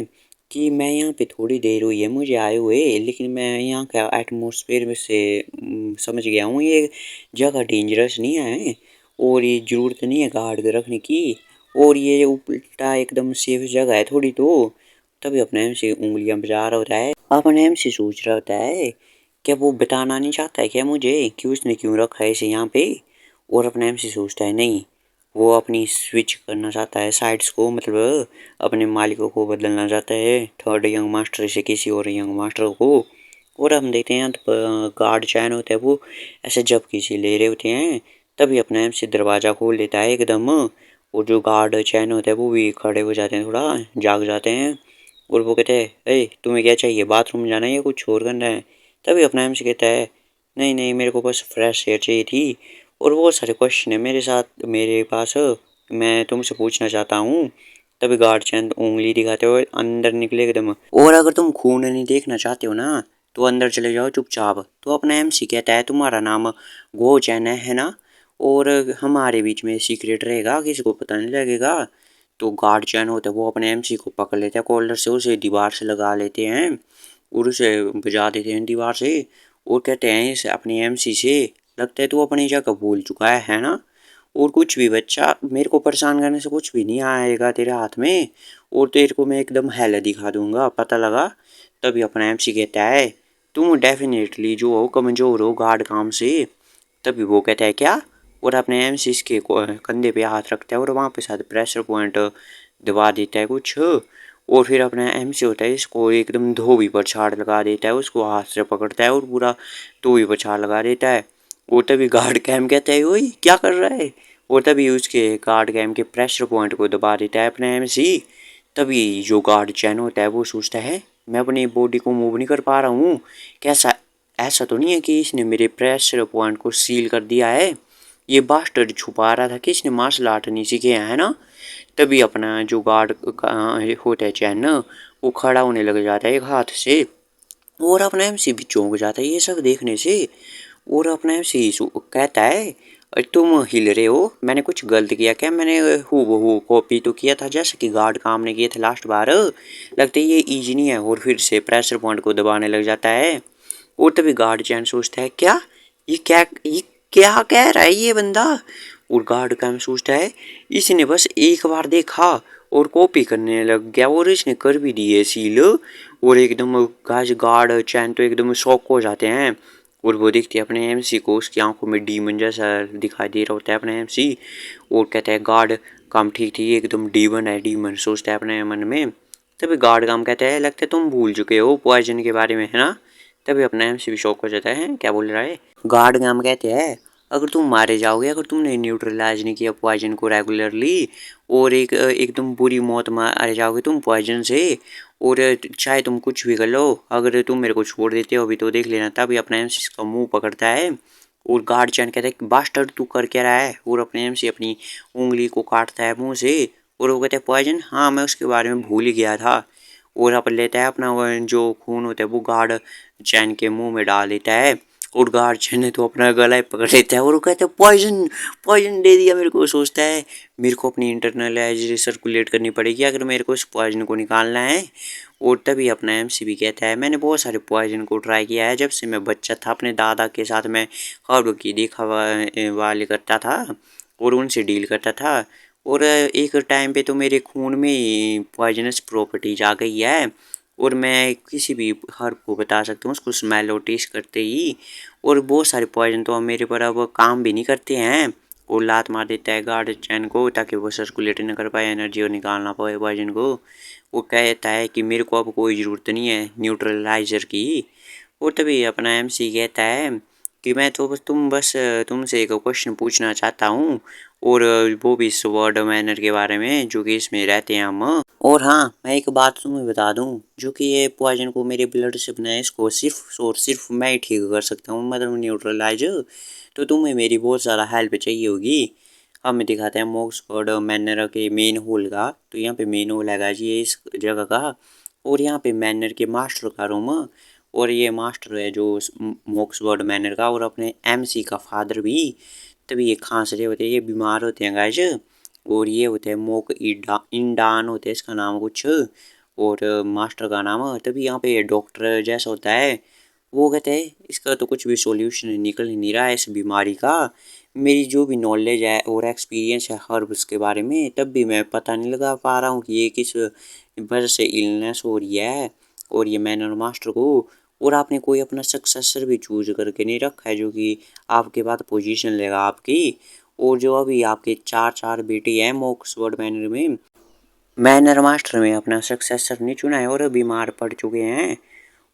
कि मैं यहाँ पे थोड़ी देर हुई है मुझे आए हुए, लेकिन मैं यहाँ का एटमॉस्फेयर में से समझ गया हूँ ये जगह डेंजरस नहीं है और ये ज़रूरत नहीं है गार्ड के रखने की, और ये उल्टा एकदम सेफ जगह है थोड़ी तो। तभी अपने एम से उंगलियां बजा रहा होता है। अपने एम से सोच रहा होता है क्या वो बताना नहीं चाहता है क्या मुझे कि उसने क्यों रखा है इसे यहाँ पे। और अपने एम से सोचता है नहीं, वो अपनी स्विच करना चाहता है साइड्स को, मतलब अपने मालिकों को बदलना चाहता है थर्ड यंग मास्टर से किसी और यंग मास्टर को। और हम देखते हैं गार्ड चैन होता है वो ऐसे झपकी से ले रहे होते हैं, तभी अपना एम से दरवाज़ा खोल देता है एकदम। और जो गार्ड चैन होता है वो भी खड़े हो जाते हैं, थोड़ा जाग जाते हैं। और वो कहते हैं अरे तुम्हें क्या चाहिए, बाथरूम जाना है या कुछ और करना है। तभी अपना एम से कहता है नहीं नहीं मेरे को बस फ्रेश एयर चाहिए थी और बहुत सारे क्वेश्चन है मेरे साथ मेरे पास, मैं तुमसे पूछना चाहता हूँ। तभी गार्ड चैन उंगली दिखाते हुए अंदर निकले एकदम। और अगर तुम खून नहीं देखना चाहते हो ना तो अंदर चले जाओ चुपचाप। तो अपना एमसी कहता है तुम्हारा नाम गो चैन है ना, और हमारे बीच में सीक्रेट रहेगा किसी को पता नहीं लगेगा। तो गार्ड चैन होता है वो अपने एमसी को पकड़ लेते हैं कॉलर से, उसे दीवार से लगा लेते हैं और उसे बजा देते हैं दीवार से। और कहते हैं इसे अपनी एमसी से लगता है तू अपनी जगह भूल चुका है ना, और कुछ भी बच्चा मेरे को परेशान करने से कुछ भी नहीं आएगा तेरे हाथ में, और तेरे को मैं एकदम हेल दिखा दूंगा पता लगा। तभी अपना एमसी कहता है तुम डेफिनेटली जो हो कमजोर हो गार्ड काम से। तभी वो कहता है क्या, और अपने एमसी के कंधे पे हाथ रखता है और वहाँ पे शायद प्रेशर पॉइंट दबा देता है कुछ। और फिर अपना एमसी होता है इसको एकदम धोबी पर छाड़ लगा देता है, उसको हाथ से पकड़ता है और पूरा धोबी पर छाड़ लगा देता है। और तभी गार्ड कैम कहता है ओए क्या कर रहा है, और तभी उसके गार्ड कैम के प्रेशर पॉइंट को दबा देता है अपने एमसी। तभी जो गार्ड चैन होता है वो सोचता है मैं अपनी बॉडी को मूव नहीं कर पा रहा हूँ, कैसा ऐसा तो नहीं है कि इसने मेरे प्रेशर पॉइंट को सील कर दिया है, ये बास्टर्ड छुपा रहा था कि इसने मार्शल आर्ट नहीं सीखे है ना। तभी अपना जो गार्ड होता है चैन ना वो खड़ा होने लग जाता है एक हाथ से, और अपना एमसी भी चौंक जाता है ये सब देखने से। और अपना एमसी कहता है तुम हिल रहे हो, मैंने कुछ गलत किया क्या, मैंने हूबहू कॉपी तो किया था जैसे कि गार्ड काम ने किए थे लास्ट बार, लगता है ये इजी नहीं है। और फिर से प्रेशर पॉइंट को दबाने लग जाता है। और तभी गार्ड चैन सोचता है क्या ये क्या कह रहा है ये बंदा। और गार्ड कैम सोचता है इसने बस एक बार देखा और कॉपी करने लग गया और इसने कर भी दी है सील। और एकदम गाज गार्ड चैन तो एकदम शॉक हो जाते हैं और वो देखते हैं अपने एमसी को, उसकी आंखों में डीमन जैसा दिखाई दे रहा होता है अपने एमसी। और कहता है गार्ड काम ठीक थी एकदम डीमन है, डीमन सोचता है अपने मन में। तभी गार्ड काम कहता है लगता है तुम भूल चुके हो पॉइजन के बारे में है ना। तभी अपना एमसी भी शौक हो जाता है क्या बोल रहा है। गार्ड काम कहते हैं अगर तुम मारे जाओगे, अगर तुमने न्यूट्रलाइज नहीं किया पॉइजन को रेगुलरली, और एकदम बुरी मौत मारे जाओगे तुम पॉइजन से, और चाहे तुम कुछ भी कर लो अगर तुम मेरे को छोड़ देते हो अभी तो देख लेना। तभी अपना एमसी का मुंह पकड़ता है और गार्ड चैन कहता है बास्टर्ड तू कर क्या रहा है, और अपने एमसी अपनी उंगली को काटता है मुंह से। और वो कहता है पॉइजन, हाँ मैं उसके बारे में भूल ही गया था। और अपन लेता है अपना वो जो खून होता है वो गार्ड चैन के मुंह में डाल देता है, और गार्ड चैन ने तो अपना गला ही पकड़ लेता है और वो कहता है पॉइजन, पॉइजन दे दिया मेरे को। सोचता है मेरे को अपनी इंटरनल एनर्जी सर्कुलेट करनी पड़ेगी अगर मेरे को इस पॉइजन को निकालना है। और तभी अपना एमसी भी कहता है मैंने बहुत सारे पॉइजन को ट्राई किया है जब से मैं बच्चा था, अपने दादा के साथ मैं ख्वाबों की देखा वाले करता था और उनसे डील करता था। और एक टाइम पे तो मेरे खून में ही पॉइजनस प्रॉपर्टीज आ गई है और मैं किसी भी हर्ब को बता सकता हूँ उसको स्मेल और टेस्ट करते ही। और बहुत सारे पॉइजन तो अब मेरे पर अब काम भी नहीं करते हैं। और लात मार देता है गार्ड चैन को ताकि वो सर्कुलेट न कर पाए एनर्जी और निकालना पाए पॉइजन को। वो कहता है कि मेरे को अब कोई ज़रूरत नहीं है न्यूट्रलाइजर की, और तभी अपना एमसी कहता है कि मैं तो बस तुमसे एक क्वेश्चन पूछना चाहता हूँ, और वो भी इस वर्ड मैनर के बारे में जो कि इसमें रहते हैं हम। और हाँ, मैं एक बात तुम्हें बता दूं, जो कि ये पॉइजन को मेरे ब्लड से बनाया इसको सिर्फ और सिर्फ मैं ही ठीक कर सकता हूँ, मतलब न्यूट्रलाइज। तो तुम्हें मेरी बहुत ज़्यादा हेल्प चाहिए होगी। हमें दिखाते हैं मॉक्सफोर्ड मैनर के मेन होल का। तो यहाँ पे मेन होल है जी ये इस जगह का, और यहाँ पे मैनर के मास्टर का रूम, और ये मास्टर है जो मॉक्सफोर्ड मैनर का, और अपने एमसी का फादर भी। तभी ये खांस रहे होते हैं, ये बीमार होते हैं गाइज। और ये होते हैं मोक इंडान होते हैं इसका नाम कुछ, और मास्टर का नाम। तभी यहाँ पे डॉक्टर जैसा होता है, वो कहते हैं इसका तो कुछ भी सॉल्यूशन निकल ही नहीं रहा है इस बीमारी का। मेरी जो भी नॉलेज है और एक्सपीरियंस है हर्ब्स के बारे में, तब भी मैं पता नहीं लगा पा रहा हूँ कि ये किस वजह से इलनेस हो रही है। और ये मैनर मास्टर को, और आपने कोई अपना सक्सेसर भी चूज करके नहीं रखा है जो कि आपके बाद पोजीशन लेगा आपकी। और जो अभी आपके चार चार बेटे हैं मॉक्सफोर्ड मैनर में, मैनर मास्टर में अपना सक्सेसर नहीं चुना है और बीमार पड़ चुके हैं।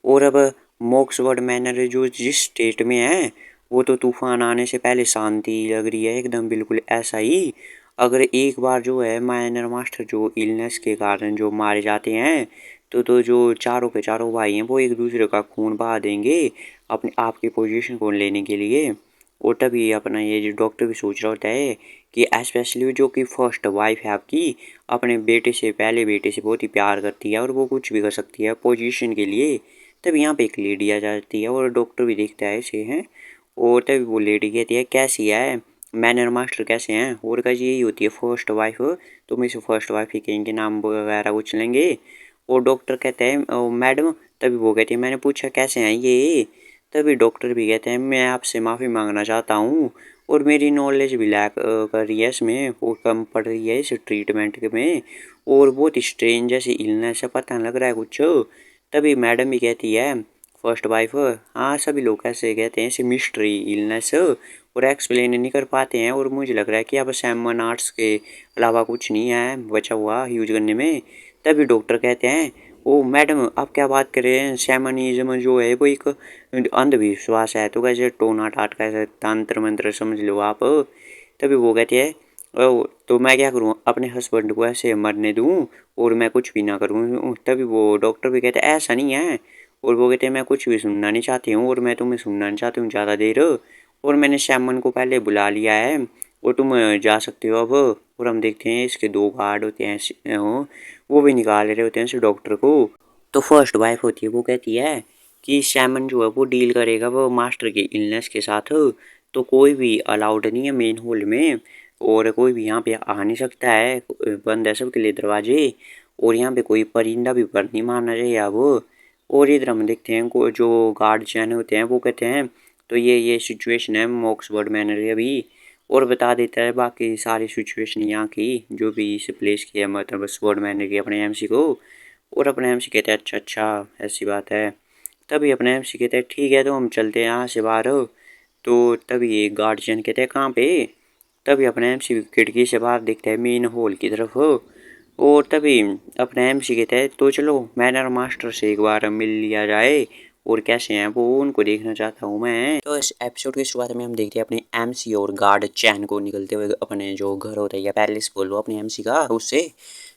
और अब मॉक्सफोर्ड मैनर जो जिस स्टेट में है, वो तो तूफान आने से पहले शांति लग रही है एकदम बिल्कुल ऐसा ही। अगर एक बार जो है मैनर मास्टर जो इलनेस के कारण जो मारे जाते हैं, तो जो चारों के चारों भाई हैं वो एक दूसरे का खून बहा देंगे अपने आपकी पोजीशन को लेने के लिए। और तभी अपना ये जो डॉक्टर भी सोच रहा होता है कि स्पेशली जो कि फर्स्ट वाइफ है आपकी, अपने बेटे से पहले बेटे से बहुत ही प्यार करती है और वो कुछ भी कर सकती है पोजीशन के लिए। तब यहाँ पे एक लेडी आ जाती है और डॉक्टर भी देखता है इसे हैं। और तभी वो लेडी कहती है कैसी है, मैनर मास्टर कैसे हैं। और का यही होती है फर्स्ट वाइफ, तो हम इसे फर्स्ट वाइफ ही कहेंगे, नाम वगैरह कुछ लेंगे। और डॉक्टर कहते हैं मैडम, तभी वो कहती है मैंने पूछा कैसे हैं ये। तभी डॉक्टर भी कहते हैं मैं आपसे माफ़ी मांगना चाहता हूँ, और मेरी नॉलेज भी लैक कर रही है इसमें, वो कम पड़ रही है इस ट्रीटमेंट में। और बहुत स्ट्रेंज जैसी इलनेस है, पता नहीं लग रहा है कुछ। तभी मैडम भी कहती है फर्स्ट वाइफ, हाँ सभी लोग ऐसे कहते हैं इसे मिस्ट्री इलनेस, और एक्सप्लेन नहीं कर पाते हैं, और मुझे लग रहा है कि अब सैमन आर्ट्स के अलावा कुछ नहीं है बचा हुआ यूज करने में। तभी डॉक्टर कहते हैं ओ मैडम आप क्या बात कर रहे हैं, शैमनिज्म जो है वो एक अंधविश्वास है, तो कैसे टोना टाट कैसे तंत्र मंत्र समझ लो आप। तभी वो कहती है ओ तो मैं क्या करूँ, अपने हस्बैंड को ऐसे मरने दूँ और मैं कुछ भी ना करूँ। तभी वो डॉक्टर भी कहते हैं ऐसा नहीं है, और वो कहते हैं मैं कुछ भी सुनना नहीं चाहती हूँ, और मैं तुम्हें सुनना नहीं चाहती हूँ ज़्यादा देर, और मैंने शैमन को पहले बुला लिया है, और तुम जा सकते हो अब। और हम देखते हैं इसके दो गार्ड होते हैं वो भी निकाल रहे होते हैं इस डॉक्टर को। तो फर्स्ट वाइफ होती है वो कहती है कि सैमन जो है वो डील करेगा वो मास्टर के इलनेस के साथ, तो कोई भी अलाउड नहीं है मेन हॉल में, और कोई भी यहाँ पे आ नहीं सकता है, बंद है सबके लिए दरवाजे। और यहाँ पे कोई परिंदा भी पर नहीं मारना चाहिए अब। और इधर हम देखते हैं को जो गार्ड जैन होते हैं वो कहते हैं तो ये सिचुएशन है मॉक्सफोर्ड मैनर की अभी, और बता देता है बाकी सारी सिचुएशन यहाँ की जो भी इस प्लेस की है, मतलब स्वॉर्ड मैनर की अपने एमसी को। और अपने एमसी कहते हैं अच्छा अच्छा ऐसी बात है। तभी अपने एमसी कहते हैं ठीक है तो हम चलते हैं यहाँ से बाहर। तो तभी एक गार्जियन कहते हैं कहाँ पे। तभी अपने एमसी खिड़की से बाहर देखते हैं मेन हॉल की तरफ। और तभी अपने एमसी कहते हैं तो चलो मैनर मास्टर से एक बार मिल लिया जाए, और कैसे हैं वो उनको देखना चाहता हूँ मैं। तो इस एपिसोड की शुरुआत में हम देखते हैं अपने एमसी और गार्ड चैन को निकलते हुए अपने जो घर होता है या पैलेस बोलो अपने एमसी का उससे।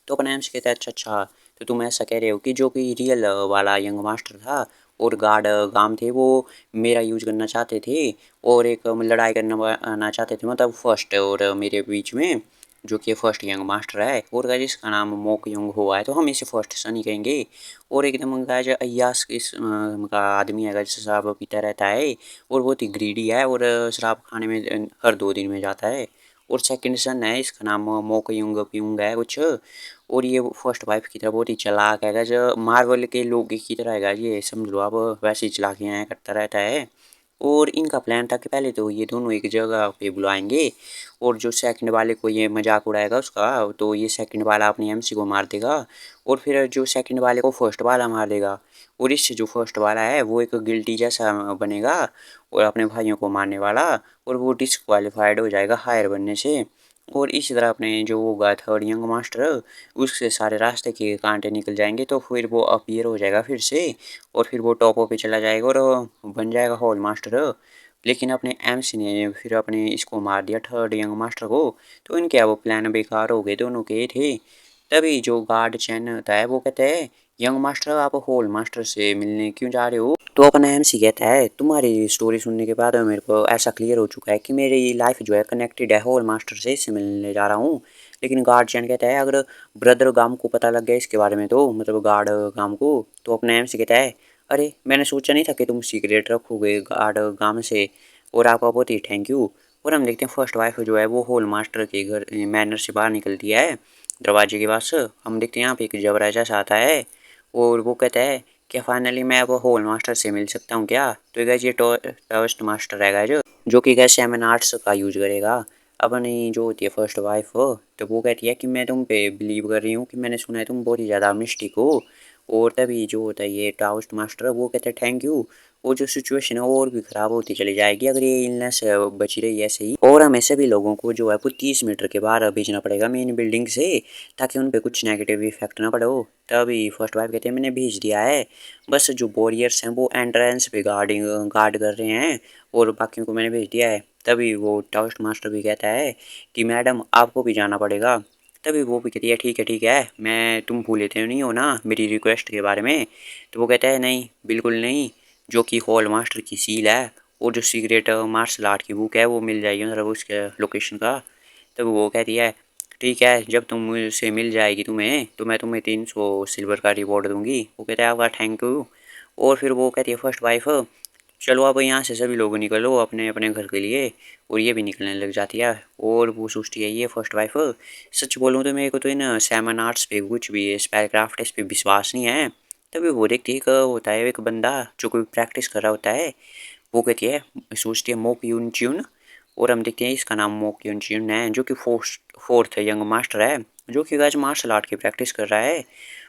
तो अपना एमसी कहता है अच्छा अच्छा, तो तुम ऐसा कह रहे हो कि जो कि रियल वाला यंग मास्टर था और गार्ड गाम थे वो मेरा यूज करना चाहते थे, और एक लड़ाई करना चाहते थे मतलब फर्स्ट और मेरे बीच में, जो कि फर्स्ट यंग मास्टर है और गाइस इसका नाम मोक यंग हुआ है, तो हम इसे फर्स्ट सन ही कहेंगे। और एकदम गाइस अय्यास इस का आदमी है गाइस, शराब पीता रहता है और बहुत ही ग्रीडी है, और शराब खाने में हर 2 दिन में जाता है। और सेकंड सन है इसका नाम मोक युंग प्युंग है कुछ, और ये फर्स्ट वाइफ की तरह बहुत ही चालाक है गाइस, मार्वल के लोग की तरह है गाइस, ये समझ लो आप वैसी चालाकियाँ करता रहता है। और इनका प्लान था कि पहले तो ये दोनों एक जगह पे बुलाएंगे, और जो सेकंड वाले को ये मजाक उड़ाएगा उसका, तो ये सेकंड वाला अपने एमसी को मार देगा, और फिर जो सेकंड वाले को फर्स्ट वाला मार देगा, और इससे जो फर्स्ट वाला है वो एक गिल्टी जैसा बनेगा और अपने भाइयों को मारने वाला, और वो डिस्क्वालीफाइड हो जाएगा हायर बनने से। और इसी तरह अपने जो होगा थर्ड यंग मास्टर, उससे सारे रास्ते के कांटे निकल जाएंगे, तो फिर वो अपीयर हो जाएगा फिर से, और फिर वो टॉपों पे चला जाएगा और बन जाएगा हॉल मास्टर। लेकिन अपने एमसी ने फिर अपने इसको मार दिया थर्ड यंग मास्टर को, तो इनके अब प्लान बेकार हो गए दोनों के थे। तभी जो गार्ड चैन होता है वो कहते हैं, यंग मास्टर आप होल मास्टर से मिलने क्यों जा रहे हो? तो अपना एमसी कहता है, तुम्हारी स्टोरी सुनने के बाद मेरे को ऐसा क्लियर हो चुका है कि मेरी लाइफ जो है कनेक्टेड है होल मास्टर से, इससे मिलने जा रहा हूँ। लेकिन गार्ड चैन कहता है, अगर ब्रदर गाम को पता लग गया इसके बारे में, तो मतलब गार्ड गाम को, तो अपना एमसी कहता है, अरे मैंने सोचा नहीं था कि तुम सीक्रेट रखोगे गार्ड गाम से, और आपका बहुत ही थैंक यू। और हम देखते हैं फर्स्ट वाइफ जो है वो होल मास्टर के घर मैनर से बाहर निकलती है दरवाजे के पास। हम देखते हैं यहाँ पे एक जबरा जैसा आता है, और वो कहता है कि फाइनली मैं अब होल मास्टर से मिल सकता हूँ क्या? तो गैस ये टोस्ट मास्टर है जो कि गैस सेवन आर्ट्स का यूज करेगा। अपनी जो होती है फर्स्ट वाइफ हो, तो वो कहती है कि मैं तुम पे बिलीव कर रही हूँ, कि मैंने सुना है तुम बहुत ही ज़्यादा मिस्टिक हो। और तभी जो होता है ये टाउस्ट मास्टर, वो कहते हैं थैंक यू। वो जो सिचुएशन है वो और भी ख़राब होती चली जाएगी अगर ये इलनेस बची रही ऐसे ही, और हमें सभी लोगों को जो है वो 30 मीटर के बाहर भेजना पड़ेगा मेन बिल्डिंग से, ताकि उन पे कुछ नेगेटिव इफेक्ट ना पड़े हो। तभी फर्स्ट वाइफ कहते हैं मैंने भेज दिया है, बस जो वॉरियर्स हैं वो एंट्रेंस पे गार्ड कर रहे हैं, और बाकियों को मैंने भेज दिया है। तभी वो टाउस्ट मास्टर भी कहता है कि मैडम आपको भी जाना पड़ेगा। तभी वो भी कहती है ठीक है, मैं तुम भूले थे नहीं हो ना मेरी रिक्वेस्ट के बारे में? तो वो कहता है नहीं बिल्कुल नहीं, जो कि हॉल मास्टर की सील है, और जो सीक्रेट मार्शल आर्ट की बुक है वो मिल जाएगी मतलब उसके लोकेशन का। तब वो कहती है ठीक है, जब तुम मुझसे मिल जाएगी तुम्हें, तो मैं तुम्हें 300 सिल्वर का रिवॉर्ड दूंगी। वो कहता है आपका थैंक यू। और फिर वो कहती है फर्स्ट वाइफ, चलो अब यहाँ से सभी लोग निकलो अपने अपने घर के लिए, और ये भी निकलने लग जाती है। और वो सोचती है ये फर्स्ट वाइफ, सच बोलूँ तो मेरे को तो इन सेवन आर्ट्स पे कुछ भी स्पेल क्राफ्ट इस पे विश्वास नहीं है। तभी वो देखती है एक होता है एक बंदा जो कोई प्रैक्टिस कर रहा होता है, वो कहती है सोचती है मोक यून च्यून, और हम देखते हैं इसका नाम मोक यून च्यून है, जो कि फोर्थ यंग मास्टर है, जो कि आज मार्शल आर्ट की प्रैक्टिस कर रहा है।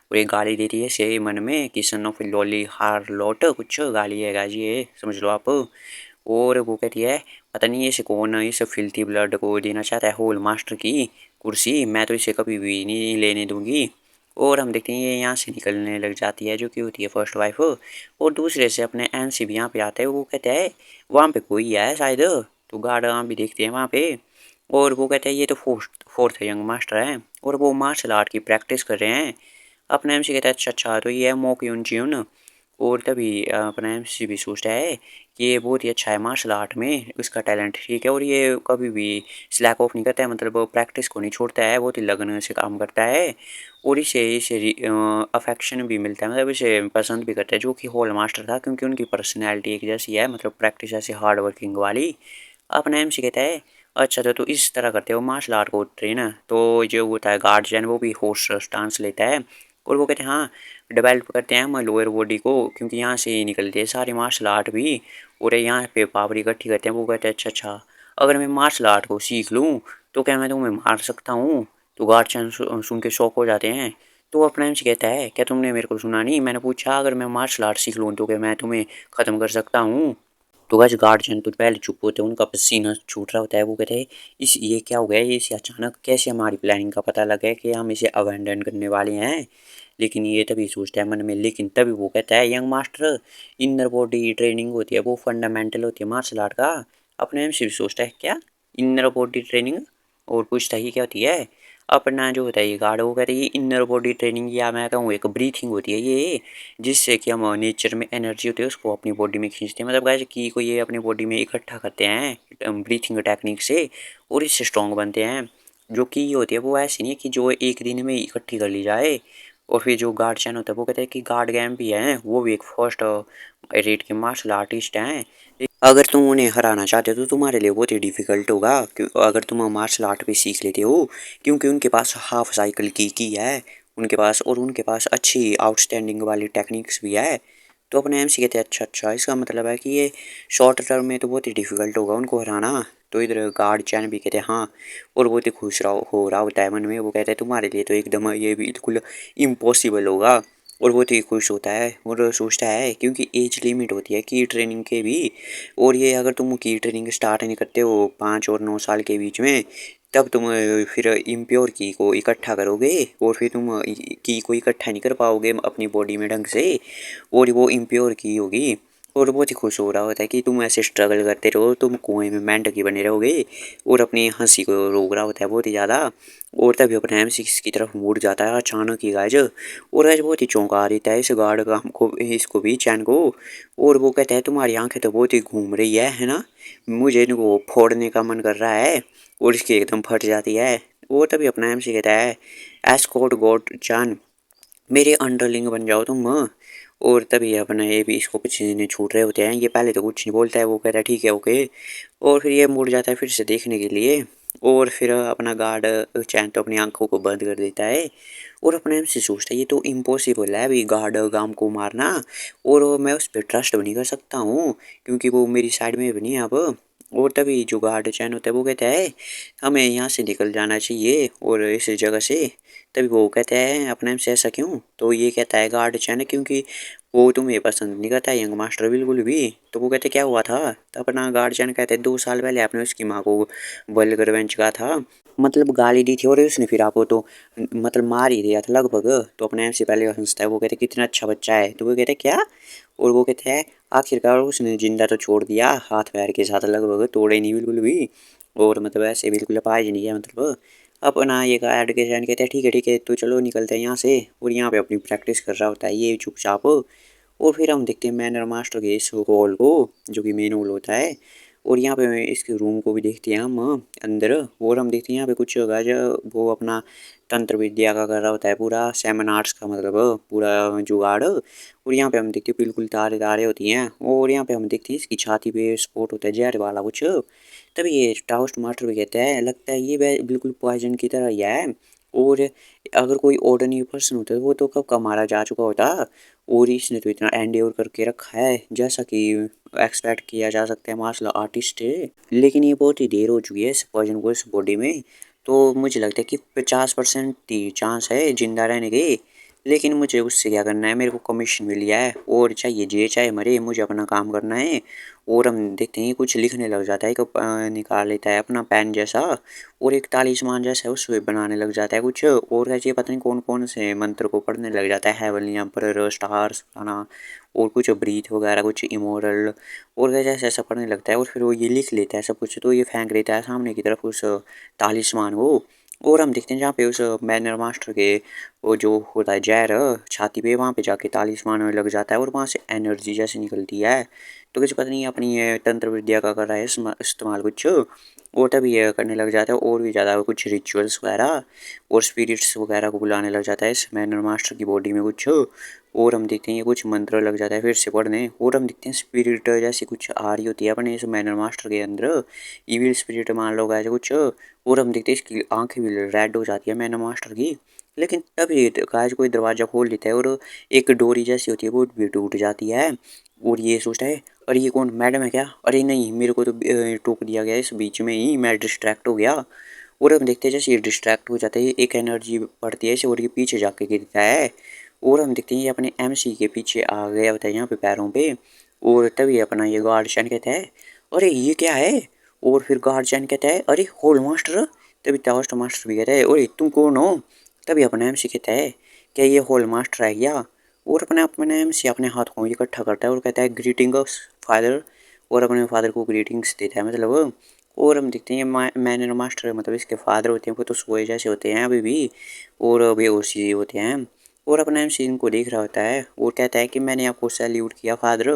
और एक गाली देती है से मन में कि सन ऑफ लॉली हार लॉट, कुछ गाली है गाजी ये समझ लो आप। और वो कहती है पता नहीं इसे कौन इस फिल्थी ब्लड को देना चाहता है होल मास्टर की कुर्सी, मैं तो इसे कभी भी नहीं लेने दूंगी। और हम देखते हैं ये यहाँ से निकलने लग जाती है, जो कि होती है फर्स्ट वाइफ। और दूसरे से अपने एनसी भी यहाँ पे आते हैं, वो कहते हैं वहाँ पे कोई है शायद, तो गार्ड वहाँ भी देखते हैं वहाँ पे। और वो कहते हैं ये तो फोर्थ यंग मास्टर है, और वो मार्शल आर्ट की प्रैक्टिस कर रहे हैं। अपना एमसी कहता है अच्छा तो ये है मोक यून च्यून। और तभी अपना एमसी भी सोचता है कि ये बहुत ही अच्छा है मार्शल आर्ट में, उसका टैलेंट ठीक है, और ये कभी भी स्लैक ऑफ नहीं करता है, मतलब प्रैक्टिस को नहीं छोड़ता है, बहुत ही लगन से काम करता है। और इसे इसे अफेक्शन भी मिलता है, मतलब इसे पसंद भी करता है, जो कि हॉल मास्टर था, क्योंकि उनकी पर्सनैलिटी एक जैसी है, मतलब प्रैक्टिस ऐसे हार्ड वर्किंग वाली। अपना एमसी कहता है अच्छा तो इस तरह करते हो मार्शल आर्ट को ट्रेन, तो जो होता है गार्जियन वो भी हॉर्स स्टांस लेता है। और वो कहते हैं हाँ डेवलप करते हैं हम लोअर बॉडी को, क्योंकि यहाँ से ही निकलती है सारी मार्शल आर्ट भी, और यहाँ पे पावर इकट्ठी करते हैं। वो कहते हैं अच्छा अगर मैं मार्शल आर्ट को सीख लूँ तो क्या मैं तुम्हें मार सकता हूँ? तो गार्जियन सुन के शौक हो जाते हैं। तो वो अपना एमसी कहता है क्या तुमने मेरे को सुना नहीं, मैंने पूछा अगर मैं मार्शल आर्ट सीख लूँ तो क्या मैं तुम्हें ख़त्म कर सकता हूँ? तो गाइस गार्जियन तो पहले चुप होते हैं, उनका पसीना छूट रहा होता है। वो कहते हैं इस ये क्या हो गया, ये इसे अचानक कैसे हमारी प्लानिंग का पता लगा है कि हम इसे अबैंडन करने वाले हैं? लेकिन ये तभी सोचता है मन में, लेकिन तभी वो कहता है young master inner body training होती है वो फंडामेंटल होती है मार्शल आर्ट का। अपने में सिर्फ सोचता है क्या इनर बॉडी ट्रेनिंग, और पूछता ही क्या होती है। अपना जो होता है ये गार्ड, वो कहते हैं ये इनर बॉडी ट्रेनिंग, या मैं कहूँ एक ब्रीथिंग होती है ये, जिससे कि हम नेचर में एनर्जी होती है उसको अपनी बॉडी में खींचते हैं, मतलब गाइस की को ये अपनी बॉडी में इकट्ठा करते हैं ब्रीथिंग टेक्निक से, और इससे स्ट्रॉन्ग बनते हैं। जो कि ये होती है वो ऐसी नहीं है कि जो एक दिन में इकट्ठी कर ली जाए। और फिर जो गार्ड चैन होता है वो कहते हैं कि गार्ड गैम भी हैं, वो भी एक फर्स्ट रेट के मार्शल आर्टिस्ट हैं। अगर तुम उन्हें हराना चाहते हो तो तुम्हारे लिए बहुत ही डिफिकल्ट होगा, अगर तुम मार्शल आर्ट भी सीख लेते हो, क्योंकि उनके पास हाफ साइकिल की है उनके पास, और उनके पास अच्छी आउटस्टैंडिंग वाली टेक्निक्स भी है। तो अपने एमसी कहते हैं अच्छा इसका मतलब है कि ये शॉर्ट टर्म में तो बहुत ही डिफिकल्ट होगा उनको हराना। तो इधर गार्ड चैन भी कहते हैं हाँ, और बहुत ही खुश हो रहा होता है मन में। वो कहते हैं तुम्हारे लिए तो एकदम ये बिल्कुल इम्पॉसिबल होगा। और बहुत ही खुश होता है और सोचता है, क्योंकि एज लिमिट होती है की ट्रेनिंग के भी। और ये अगर तुम की ट्रेनिंग स्टार्ट नहीं करते हो 5 और 9 साल के बीच में, तब तुम फिर इम्प्योर की को इकट्ठा करोगे और फिर तुम की को इकट्ठा नहीं कर पाओगे अपनी बॉडी में ढंग से, और वो इम्प्योर की होगी। और बहुत ही खुश हो रहा होता है कि तुम ऐसे स्ट्रगल करते रहो, तुम कुएं में मेंढक ही बने रहोगे, और अपनी हंसी को रोक रहा होता है बहुत ही ज़्यादा। और तभी अपने M6 की तरफ मुड़ जाता है अचानक ही गाइज, और गाइज बहुत ही चौंका देता है इस गार्ड का हमको, इसको भी चैन को। और वो कहता है तुम्हारी आंखें तो बहुत ही घूम रही है ना, मुझे इनको फोड़ने का मन कर रहा है। और इसकी एकदम फट जाती है। वो तभी अपना MC कहता है एस्कॉर्ट गॉड चान, मेरे अंडरलिंग बन जाओ तुम। और तभी अपना ये भी इसको पसीने छूट रहे होते हैं, ये पहले तो कुछ नहीं बोलता है, वो कहता है ठीक है ओके। और फिर ये मुड़ जाता है फिर से देखने के लिए। और फिर अपना गार्ड चैन तो अपनी आंखों को बंद कर देता है, और अपने से सोचता है ये तो इम्पॉसिबल है अभी गार्ड गाम को मारना, और मैं उस पर ट्रस्ट भी नहीं कर सकता हूँ, क्योंकि वो मेरी साइड में भी नहीं है अब। और तभी जो गार्ड चैन होता है वो कहता है हमें यहाँ से निकल जाना चाहिए और इस जगह से। तभी वो कहता है अपने से ऐसा क्यों, तो ये कहता है गार्ड चैन क्योंकि वो तुम्हें पसंद नहीं करता यंग मास्टर बिल्कुल भी। तो वो कहते क्या हुआ था, तो अपना गार्जियन कहते 2 साल पहले आपने उसकी माँ को बलगर बेंच कहा था, मतलब गाली दी थी, और उसने फिर आपको तो मतलब मार ही दिया था लगभग। तो अपने से पहले हंसता है, वो कहते कितना अच्छा बच्चा है, तो वो कहते क्या, और वो कहते हैं आखिरकार उसने जिंदा तो छोड़ दिया हाथ पैर के साथ, लगभग तोड़े नहीं बिल्कुल भी, और मतलब ऐसे बिल्कुल अपाहिज नहीं है मतलब। अपना ये का एडुकेशन कहते हैं ठीक है तो चलो निकलते हैं यहाँ से। और यहाँ पे अपनी प्रैक्टिस कर रहा होता है ये चुपचाप। और फिर हम देखते हैं मैनर मास्टर के इस हॉल को, जो कि मेन हॉल होता है। और यहाँ पे इसके रूम को भी देखते हैं हम अंदर। और हम देखते हैं यहाँ पे कुछ होगा जो वो अपना तंत्र विद्या का कर रहा होता है पूरा, 7 आर्ट्स का मतलब पूरा जुगाड़। और यहाँ पे हम देखते हैं बिल्कुल तारे तारे होती हैं। और यहाँ पे हम देखते हैं इसकी छाती पे स्पॉट होता है जहर वाला कुछ। तभी ये टाउस्ट मास्टर भी कहता है लगता है ये बिल्कुल पॉइजन की तरह ही है, और अगर कोई ऑर्डिनरी पर्सन होता है वो तो कब का मारा जा चुका होता, और इसने तो इतना एंड्योर करके रखा है जैसा कि एक्सपेक्ट किया जा सकता है मार्शल आर्टिस्ट है। लेकिन ये बहुत ही देर हो चुकी है इस पॉइजन को इस बॉडी में, तो मुझे लगता है कि 50% ही चांस है जिंदा रहने के। लेकिन मुझे उससे क्या करना है, मेरे को कमीशन मिल गया है, और चाहिए जे चाहे मरे मुझे अपना काम करना है। और हम देखते हैं कुछ लिखने लग जाता है, निकाल लेता है अपना पेन जैसा, और एक तालिस्मान जैसा है उससे बनाने लग जाता है कुछ, और कैसे पता नहीं कौन कौन से मंत्र को पढ़ने लग जाता है, हेवनली एम्परर, स्टार्स आना, और कुछ ब्रीथ वगैरह कुछ इमोरल, और कैसे ऐसा ऐसा पढ़ने लगता है। और फिर वो ये लिख लेता है सब कुछ, तो ये फेंक देता है सामने की तरफ उस तालिस्मान को। और हम देखते हैं जहाँ पे उस मैनर मास्टर के वो जो होता है जहर छाती पे, वहाँ पे जाके तालिस्मान में लग जाता है, और वहाँ से एनर्जी जैसे निकलती है। तो कुछ पता नहीं अपनी ये तंत्र विद्या का कर रहा है इस्तेमाल कुछ, और तभी ये करने लग जाता है और भी ज़्यादा कुछ रिचुअल्स वगैरह, और स्पिरिट्स वगैरह को बुलाने लग जाता है इस मैनर मास्टर की बॉडी में कुछ। और हम देखते हैं ये कुछ मंत्र लग जाता है फिर से पढ़ने, और हम देखते हैं स्पिरिट जैसी कुछ आ रही होती है अपने इस मैनर मास्टर के अंदर, इविल स्पिरिट मान लो ऐसे कुछ। और हम देखते हैं इसकी आंखें भी रेड हो जाती है मैनर मास्टर की। लेकिन तभी गाइस कोई दरवाज़ा खोल लेता है, और एक डोरी जैसी होती है वो भी टूट जाती है। और ये सोचता है अरे ये कौन, मैडम है क्या, अरे नहीं मेरे को तो टोक दिया गया इस बीच में ही, मैं डिस्ट्रैक्ट हो गया। और हम देखते हैं जैसे ये डिस्ट्रैक्ट हो जाता है एक एनर्जी बढ़ती है इसे, और ये पीछे जाके गिरता है। और हम देखते हैं ये अपने MC के पीछे आ गया होता है यहाँ पे पैरों पे। और तभी अपना ये गार्डशियन कहता है अरे ये क्या है, और फिर गार्डशियन कहता है अरे होल मास्टर। तभी टाउस्ट मास्टर भी कहता है अरे तुम कौन हो। तभी अपना MC कहता है क्या ये होल मास्टर है क्या। और अपने MC अपने हाथ को इकट्ठा करता है और कहता है ग्रीटिंग फादर, और अपने फादर को ग्रीटिंग्स देता है मतलब। और हम देखते हैं ये मैनर मास्टर मतलब इसके फादर होते हैं वो तो सोए जैसे होते हैं अभी भी, और बेहोशी होते हैं। और अपना MC इनको देख रहा होता है और कहता है कि मैंने आपको सैल्यूट किया फादर,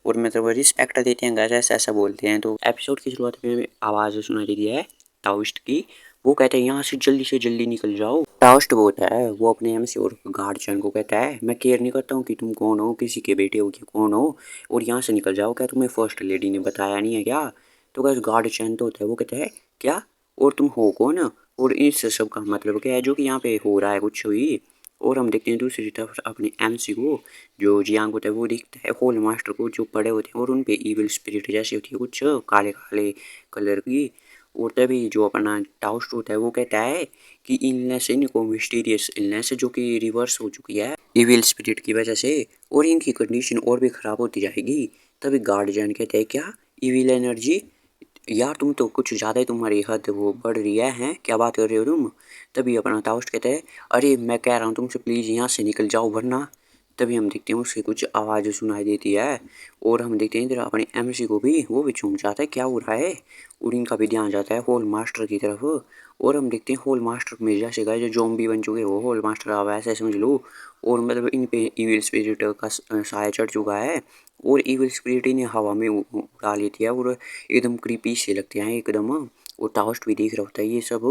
और मतलब रिस्पेक्ट देते हैं गाइस, ऐसा ऐसा बोलते हैं। तो एपिसोड की शुरुआत में आवाज़ सुनाई देती है टाउस्ट की, वो कहता है यहाँ से जल्दी निकल जाओ। टाउस्ट बोलता है वो अपने MC और गार्डचन को कहता है मैं केयर नहीं करता हूँ कि तुम कौन हो, किसी के बेटे हो कि कौन हो, और यहाँ से निकल जाओ, क्या तुम्हें फर्स्ट लेडी ने बताया नहीं है क्या। तो गाइस गार्डचन तो होता है वो कहता है क्या, और तुम हो कौन, और इस सब का मतलब क्या है जो कि यहाँ पे हो रहा है कुछ हुई। और हम देखते हैं दूसरी तरफ अपने MC को, जो जियांग होता है वो दिखता है होल मास्टर को जो पड़े होते हैं, और उन पे इविल स्पिरिट जैसी होती है कुछ काले काले कलर की। और तभी जो अपना टाउस्ट होता है वो कहता है कि इलनेस इनको मिस्टीरियस इलनेस जो कि रिवर्स हो चुकी है इविल स्पिरिट की वजह से और इनकी कंडीशन और भी ख़राब होती जाएगी। तभी गार्डियन कहते हैं क्या इविल एनर्जी यार तुम तो कुछ ज़्यादा ही तुम्हारी हद वो बढ़ रही है हैं क्या बात कर रहे हो तुम। तभी अपना टाउस्ट कहते हैं अरे मैं कह रहा हूँ तुमसे प्लीज़ यहाँ से निकल जाओ वरना। तभी हम देखते हैं उससे कुछ आवाज़ सुनाई देती है और हम देखते हैं इधर अपने एमसी को भी वो भी चौंक जाता है क्या हो रहा है और इनका भी ध्यान जाता है होल मास्टर की तरफ। और हम देखते हैं होल मास्टर में जैसे गए जो जोम्बी बन चुके हो होल मास्टर अब ऐसे समझ लो। और मतलब इन पे इविल स्पिरिट का साया चढ़ चुका है और इविल स्पिरिट इन्हें हवा में उड़ा लेती है और एकदम क्रीपी से लगते हैं एकदम। और टाउस्ट भी देख रहा होता है ये सब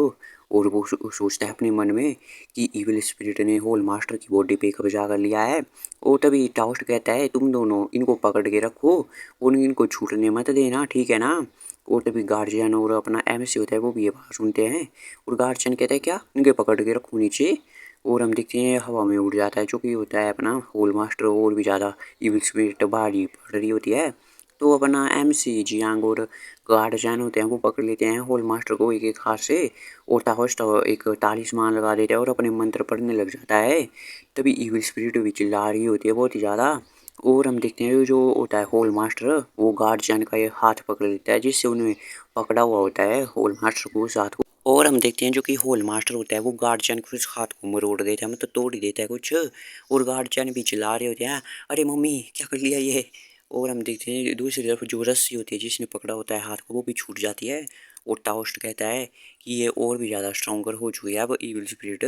और वो सोचता है अपने मन में कि इविल स्पिरिट ने होल मास्टर की बॉडी पे कब्जा कर लिया है। और तभी टाउस्ट कहता है तुम दोनों इनको पकड़ के रखो और इनको छूटने मत देना ठीक है ना। और तभी गार्जियन और अपना एमसी होता है वो भी ये बात सुनते हैं और गार्जियन कहता है क्या इनके पकड़ के रखो नीचे। और हम देखते हैं हवा में उड़ जाता है जो कि होता है अपना होल मास्टर और भी ज़्यादा इविल स्पिरिट भारी पड़ रही होती है। तो अपना एमसी जियांग और गार्जियन होते हैं वो पकड़ लेते हैं होल मास्टर को एक एक हाथ से और टाउस्ट एक तालिस्मान लगा देता है और अपने मंत्र पढ़ने लग जाता है। तभी इविल स्पिरिट भी चिल्ला रही होती है बहुत ही ज़्यादा। और हम देखते हैं जो होता है होल मास्टर वो गार्जियन का ये हाथ पकड़ लेता है जिससे उन्हें पकड़ा हुआ होता है होल मास्टर को उस हाथ को। और हम देखते हैं जो कि होल मास्टर होता है वो गार्जियन को उस हाथ को मरोड़ देता है मतलब तोड़ ही देता है कुछ। और गार्जियन भी चिल्ला रहे होते हैं अरे मम्मी क्या कर लिया ये। और हम देखते हैं दूसरी तरफ जो रस्सी होती है जिसने पकड़ा होता है हाथ को वो भी छूट जाती है। और टाउस्ट कहता है कि ये और भी ज़्यादा स्ट्रॉन्गर हो चुकी है अब इविल स्पिरिट।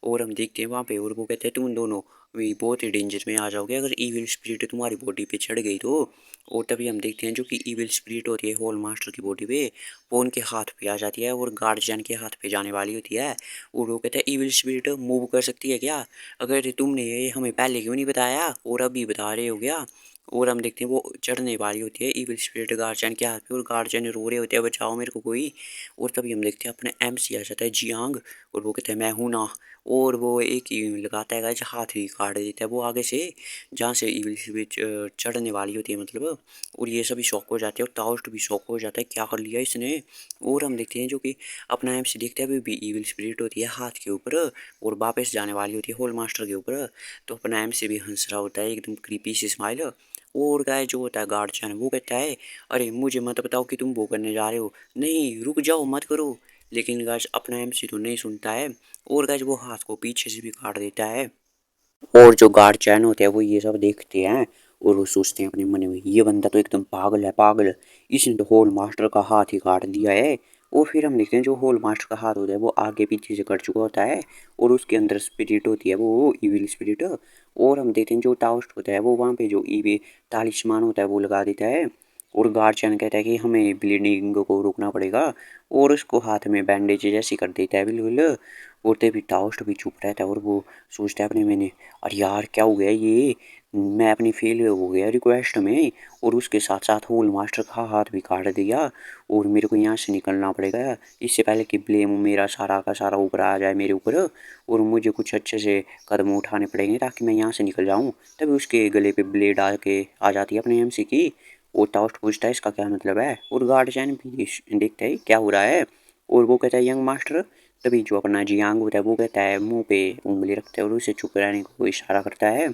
और हम देखते हैं वहाँ पे और वो कहते हैं तुम दोनों भी बहुत ही डेंजर में आ जाओगे अगर इविल स्पिरिट तुम्हारी बॉडी पे चढ़ गई तो। और तभी हम देखते हैं जो कि इविल स्पिरिट होती है होल मास्टर की बॉडी पे वो उनके हाथ पे आ जाती है और गार्जियन के हाथ पे जाने वाली होती है। और वो कहता है इविल स्पिरिट मूव कर सकती है क्या अगर तुमने ये हमें पहले क्यों नहीं बताया और अभी बता रहे हो क्या। और हम देखते हैं वो चढ़ने वाली होती है इविल स्पिरिट गार्जियन के हाथ पे और गार्जियन रो रहे होते हैं बचाओ मेरे को कोई। और तभी हम देखते हैं अपने एमसी आ जाता है जियांग और वो कहते हैं मैं हूं ना। और वो एक ही लगाता है गाइस हाथ ही काट देता है वो आगे से जहाँ से इविल स्पिरिट चढ़ने वाली होती है मतलब। और ये सभी शॉक हो जाते हैं और टाउस्ट भी शॉक हो जाता है क्या कर लिया इसने। और हम देखते हैं जो कि अपना एमसी देखते हैं अभी भी इविल स्पिरिट होती है हाथ के ऊपर और वापस जाने वाली होती है होल मास्टर के ऊपर। तो अपना एमसी भी हंस रहा होता है एकदम क्रीपी सी स्माइल। और गाय जो होता है गार्जियन वो कहता है अरे मुझे मत बताओ कि तुम वो करने जा रहे हो नहीं रुक जाओ मत करो। लेकिन गाइस अपना एमसी तो नहीं सुनता है और गाइस वो हाथ को पीछे से भी काट देता है। और जो गार्जियन होते हैं वो ये सब देखते हैं और वो सोचते हैं अपने मन में ये बंदा तो एकदम पागल है पागल इसने तो होल मास्टर का हाथ ही काट दिया है। और फिर हम देखते हैं जो होल मास्टर का हाथ होता है वो आगे पीछे से कट चुका होता है और उसके अंदर स्पिरिट होती है वो इविल स्पिरिट। और हम देखते हैं जो टाउस्ट होता है वो वहाँ पे जो ईवे तालिस्मान होता है वो लगा देता है। और गार्जियन कहता है कि हमें ब्लीडिंग को रोकना पड़ेगा और उसको हाथ में बैंडेज जैसी कर देता है बिल्कुल। और तभी टाउस्ट भी चुप रहता है और वो सोचता है अपने मैंने अरे यार क्या हो गया ये मैं अपनी फेल हो गया रिक्वेस्ट में और उसके साथ साथ होल मास्टर का हाथ भी काट दिया और मेरे को यहाँ से निकलना पड़ेगा इससे पहले कि ब्लेम मेरा सारा का सारा ऊपर आ जाए मेरे ऊपर। और मुझे कुछ अच्छे से कदम उठाने पड़ेंगे ताकि मैं यहाँ से निकल जाऊँ। तभी उसके गले पे ब्लेड आके आ जाती है अपने एमसी की। और टाउस्ट पूछता है इसका क्या मतलब है और गार्जियन भी देखता है क्या हो रहा है। और वो कहता है यंग मास्टर। तभी जो अपना जियांग होता है वो कहता है मुंह पे उंगली रखता है और उसे चुप रहने को इशारा करता है।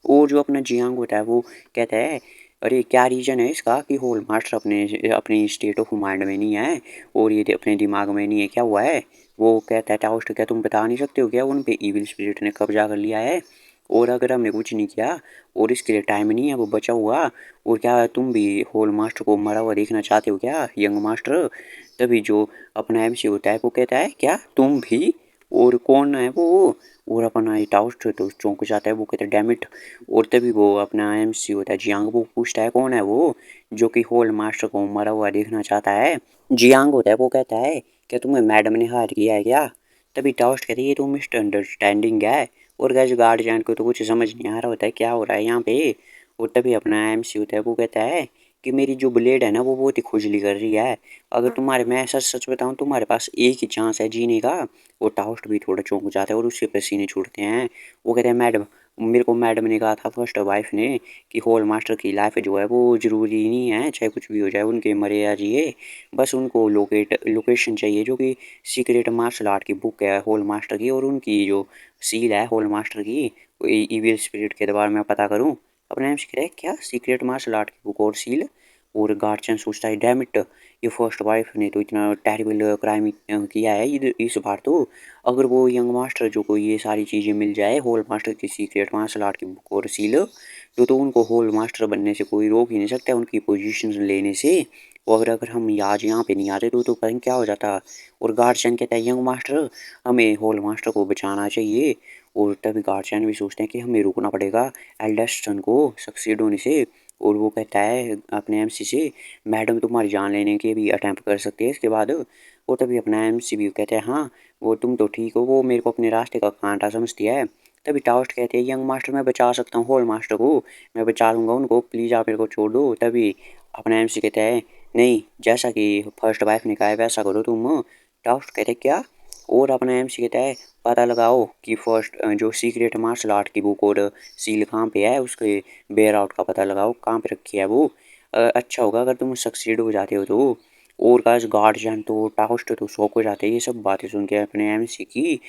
और जो अपना जियांग होता है वो कहता है अरे क्या रीज़न है इसका कि होल मास्टर अपने अपने स्टेट ऑफ माइंड में नहीं है और ये अपने दिमाग में नहीं है क्या हुआ है। वो कहता है टाउस्ट क्या तुम बता नहीं सकते हो क्या उन पे इविल स्पिरिट ने कब्जा कर लिया है और अगर हमने कुछ नहीं किया और इसके लिए टाइम नहीं है वो बचा हुआ। और क्या तुम भी होल मास्टर को मरा हुआ देखना चाहते हो क्या यंग मास्टर। तभी जो अपना एमसी होता है वो कहता है क्या तुम भी और कौन है वो। और अपना ये टाउस्ट तो चौंक जाता है वो कहता है डैमिट। और तभी वो अपना एमसी होता है जियांग वो पूछता है कौन है वो जो कि होल मास्टर को मरा हुआ देखना चाहता है। जियांग होता है वो कहता है क्या तुम्हें मैडम ने हायर किया है क्या। तभी टाउस्ट कहती है ये तो मिसअंडरस्टैंडिंग है। और गैस गार्जियन को तो कुछ समझ नहीं आ रहा होता है क्या हो रहा है यहाँ पे। और तभी अपना एमसी होता है वो कहता है कि मेरी जो ब्लेड है ना वो बहुत ही खुजली कर रही है अगर तुम्हारे मैं सच सच बताऊं तुम्हारे पास एक ही चांस है जीने का। वो टाउस्ट भी थोड़ा चौंक जाता है और उसके पसीने छूटते हैं। वो कहते हैं मैडम मेरे को मैडम ने कहा था फर्स्ट वाइफ ने कि होल मास्टर की लाइफ जो है वो ज़रूरी नहीं है, चाहे कुछ भी हो जाए उनके मरे या जिए, बस उनको लोकेशन चाहिए जो कि सीक्रेट मार्शल आर्ट की बुक है होल मास्टर की, और उनकी जो सील है होल मास्टर की इविल स्पिरिट के दरबार में पता करूँ। अपने नाम से कह रहे क्या सीक्रेट मार्शल आर्ट की बुक और सील। और गार्डचन सोचता है डैम इट, ये फर्स्ट वाइफ ने तो इतना टेरिबल क्राइम किया है इस बार तो। अगर वो यंग मास्टर जो को ये सारी चीज़ें मिल जाए होल मास्टर की सीक्रेट मार्शल आर्ट की बुक और सील, तो उनको होल मास्टर बनने से कोई रोक ही नहीं सकता उनकी पोजीशन लेने से। और अगर हम आज यहाँ पे नहीं आते तो पता नहीं क्या हो जाता। और गार्डचन कहता है यंग मास्टर हमें होल मास्टर को बचाना चाहिए। और तभी गार्डचन भी सोचते हैं कि हमें रुकना पड़ेगा एल्डेस्ट सन को सक्सीड होने से। और वो कहता है अपने एमसी से मैडम तुम्हारी जान लेने के भी अटेम्प्ट कर सकते हैं इसके बाद। वो तभी अपना एमसी भी कहते हैं हाँ वो तुम तो ठीक हो, वो मेरे को अपने रास्ते का कांटा समझती है। तभी टाउस्ट कहते हैं यंग मास्टर मैं बचा सकता हूँ होल मास्टर को, मैं बचा लूँगा उनको, प्लीज़ आप मेरे को छोड़ दो। तभी अपना एमसी कहता है नहीं जैसा कि फर्स्ट वाइफ ने कहा है वैसा करो तुम। टाउस्ट कहते हैं क्या। और अपना एमसी कहता है पता लगाओ कि फर्स्ट जो सीक्रेट मार्शल आर्ट की बुक और सील कहाँ पे है, उसके बेयर आउट का पता लगाओ कहाँ पे रखी है वो। अच्छा होगा अगर तुम सक्सीड हो जाते हो तो। और गाइस गार्जियन तो टाउस्ट तो शौक हो जाते हैं ये सब बातें सुन के अपने एमसी की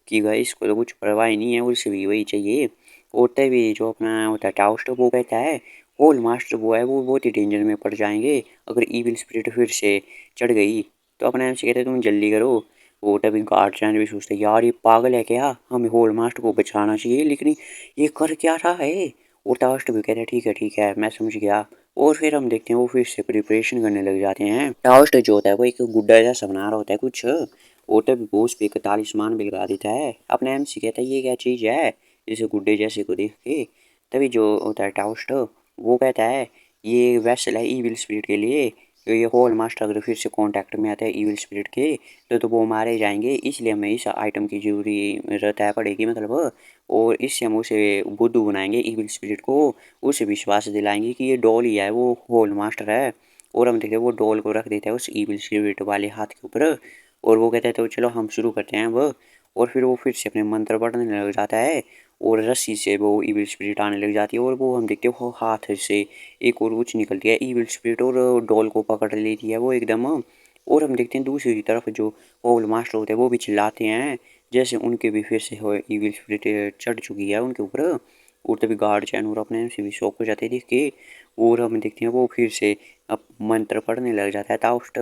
कि भाई इसको तो कुछ परवाह ही नहीं है, उसे भी वही चाहिए। और तभी जो अपना होता है टाउस्ट वो कहता है होल मास्टर वो है वो बहुत ही डेंजर में पड़ जाएंगे अगर ईविल स्पिरिट फिर से चढ़ गई। तो अपना एमसी कहते हैं तुम जल्दी करो। वो तभी गार्जियन भी सोचते हैं यार ये पागल है क्या, हमें होल मास्टर को बचाना चाहिए लेकिन ये कर क्या रहा है। और टाउस्ट भी कहते हैं ठीक है मैं समझ गया। और फिर हम देखते हैं वो फिर से प्रिपरेशन करने लग जाते हैं। टाउस्ट जो होता है वो एक गुड्डा जैसा बना रहा होता है कुछ। और तभी वो उस पे एक तालिस्मान भी लगा देता है। अपने एमसी कहता है ये क्या चीज़ है, इसे गुड्डे जैसे को देख के। तभी जो होता है टाउस्ट वो कहता है ये वेसल है ईविल स्पिरिट के लिए, तो ये होल मास्टर अगर फिर से कांटेक्ट में आता है ईविल स्पिरिट के तो वो मारे जाएंगे, इसलिए हमें इस आइटम की जरूरत है पड़ेगी मतलब। और इससे हम उसे बुद्धू बनाएंगे ईविल स्पिरिट को, उसे विश्वास दिलाएंगे कि ये डॉल ही है वो होल मास्टर है। और हम देखते हैं वो डॉल को रख देता है उस ईविल स्पिरिट वाले हाथ के ऊपर। और वो कहता है तो चलो हम शुरू करते हैं अब। और फिर वो फिर से अपने मंत्र पढ़ने लग जाता है और रस्सी से वो ईविल स्पिरिट आने लग जाती है। और वो हम देखते हैं वो हाथ से एक और कुछ निकलती है ईविल स्पिरिट और डॉल को पकड़ लेती है वो एकदम। और हम देखते हैं दूसरी तरफ जो होल मास्टर होते हैं वो भी चिल्लाते हैं जैसे उनके भी फिर से ईविल स्पिरिट चढ़ चुकी है उनके ऊपर। और तभी गार्ड चैन और अपने से भी शौक हो जाते हैं देख के। और हम देखते हैं वो फिर से अब मंत्र पढ़ने लग जाता है ताउस्ट।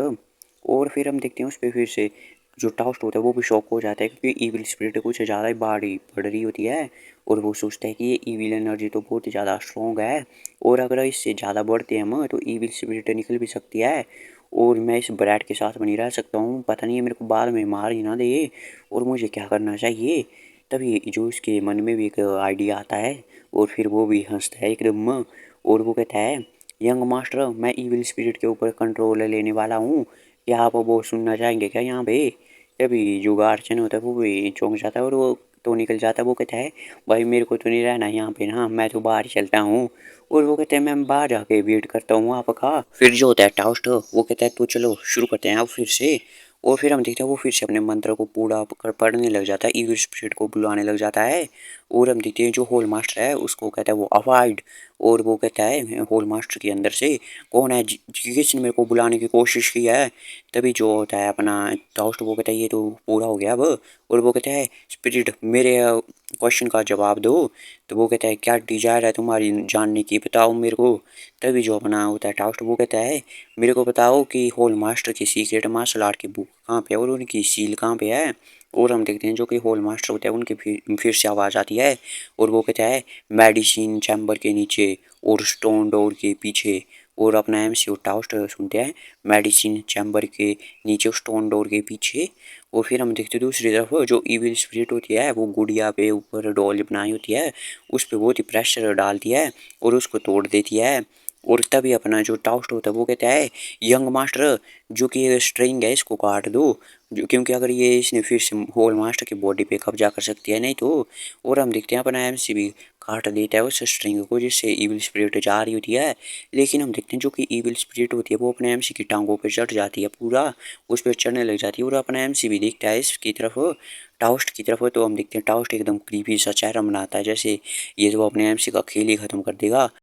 और फिर हम देखते हैं उस पर फिर से जो टाउस्ट होता है वो भी शॉक हो जाता है क्योंकि ईविल स्पिरिट कुछ ज़्यादा ही बाड़ी बढ़ रही होती है। और वो सोचता है कि ये ईविल एनर्जी तो बहुत ही ज़्यादा स्ट्रॉन्ग है और अगर इससे ज़्यादा बढ़ते हैं हम तो ईविल स्पिरिट निकल भी सकती है और मैं इस ब्रैड के साथ बनी रह सकता हूँ, पता नहीं है मेरे को बाद में मार ही ना दे और मुझे क्या करना चाहिए। तभी जो इसके मन में भी एक आइडिया आता है और फिर वो भी हंसता है एकदम। और वो कहता है यंग मास्टर मैं ईविल स्पिरिट के ऊपर कंट्रोल लेने वाला हूँ, क्या आप वो सुनना चाहेंगे क्या यहाँ पे। तभी जो गार्जियन होता है वो भी चौंक जाता है और वो तो निकल जाता है। वो कहता है भाई मेरे को तो नहीं रहना यहाँ पे ना, मैं तो बाहर चलता हूँ। और वो कहते हैं मैं बाहर जाके वेट करता हूँ आपका। फिर जो होता है टाउस्ट वो कहता है तो चलो शुरू करते हैं अब फिर से। और फिर हम देखते हैं वो फिर से अपने मंत्र को पूरा पढ़ने लग जाता है, ईविल स्पिरिट को बुलाने लग जाता है। और हम देखते हैं जो होल मास्टर है उसको कहता है वो अवॉइड। और वो कहता है होल मास्टर के अंदर से कौन है किसने मेरे को बुलाने की कोशिश की है। तभी जो होता है अपना टाउस्ट वो कहता है ये तो पूरा हो गया अब। और वो कहता है स्पिरिट मेरे क्वेश्चन का जवाब दो। तो वो कहता है क्या डिजायर है तुम्हारी जानने की बताओ मेरे को। तभी जो अपना होता है टाउस्ट वो कहता है मेरे को बताओ कि होल मास्टर की सीक्रेट मार्शल आर्ट की बुक कहाँ पे है और उनकी सील कहाँ पे है। और हम देखते हैं जो कि होल मास्टर होता है उनके फिर से आवाज़ आती है और वो कहता है मेडिसिन चैम्बर के नीचे और स्टोन डोर के पीछे। और अपना एमसी टाउस्ट सुनते हैं मेडिसिन चैम्बर के नीचे स्टोन डोर के पीछे। और फिर हम देखते हैं दूसरी तरफ जो इविल स्पिरिट होती है वो गुड़िया पे ऊपर डॉल बनाई होती है उस पर बहुत ही प्रेशर डालती है और उसको तोड़ देती है। और तभी अपना जो टाउस्ट होता है वो कहता है यंग मास्टर जो कि ये स्ट्रिंग है इसको काट दो, जो क्योंकि अगर ये इसने फिर से होल मास्टर की बॉडी पे कब्जा कर सकती है नहीं तो। और हम देखते हैं अपना एमसी भी काट देता है उस स्ट्रिंग को, जिससे इविल स्पिरिट जा रही होती है। लेकिन हम देखते हैं जो कि इविल स्पिरिट होती है वो अपने एमसी की टांगों पे चढ़ जाती है, पूरा उस पर चढ़ने लग जाती है और अपना एमसी भी देखता है इसकी तरफ, टाउस्ट की तरफ। तो हम देखते हैं टाउस्ट एकदम क्रीपी सा चेहरा बनाता है, जैसे ये जो अपने एमसी का खेल ही खत्म कर देगा।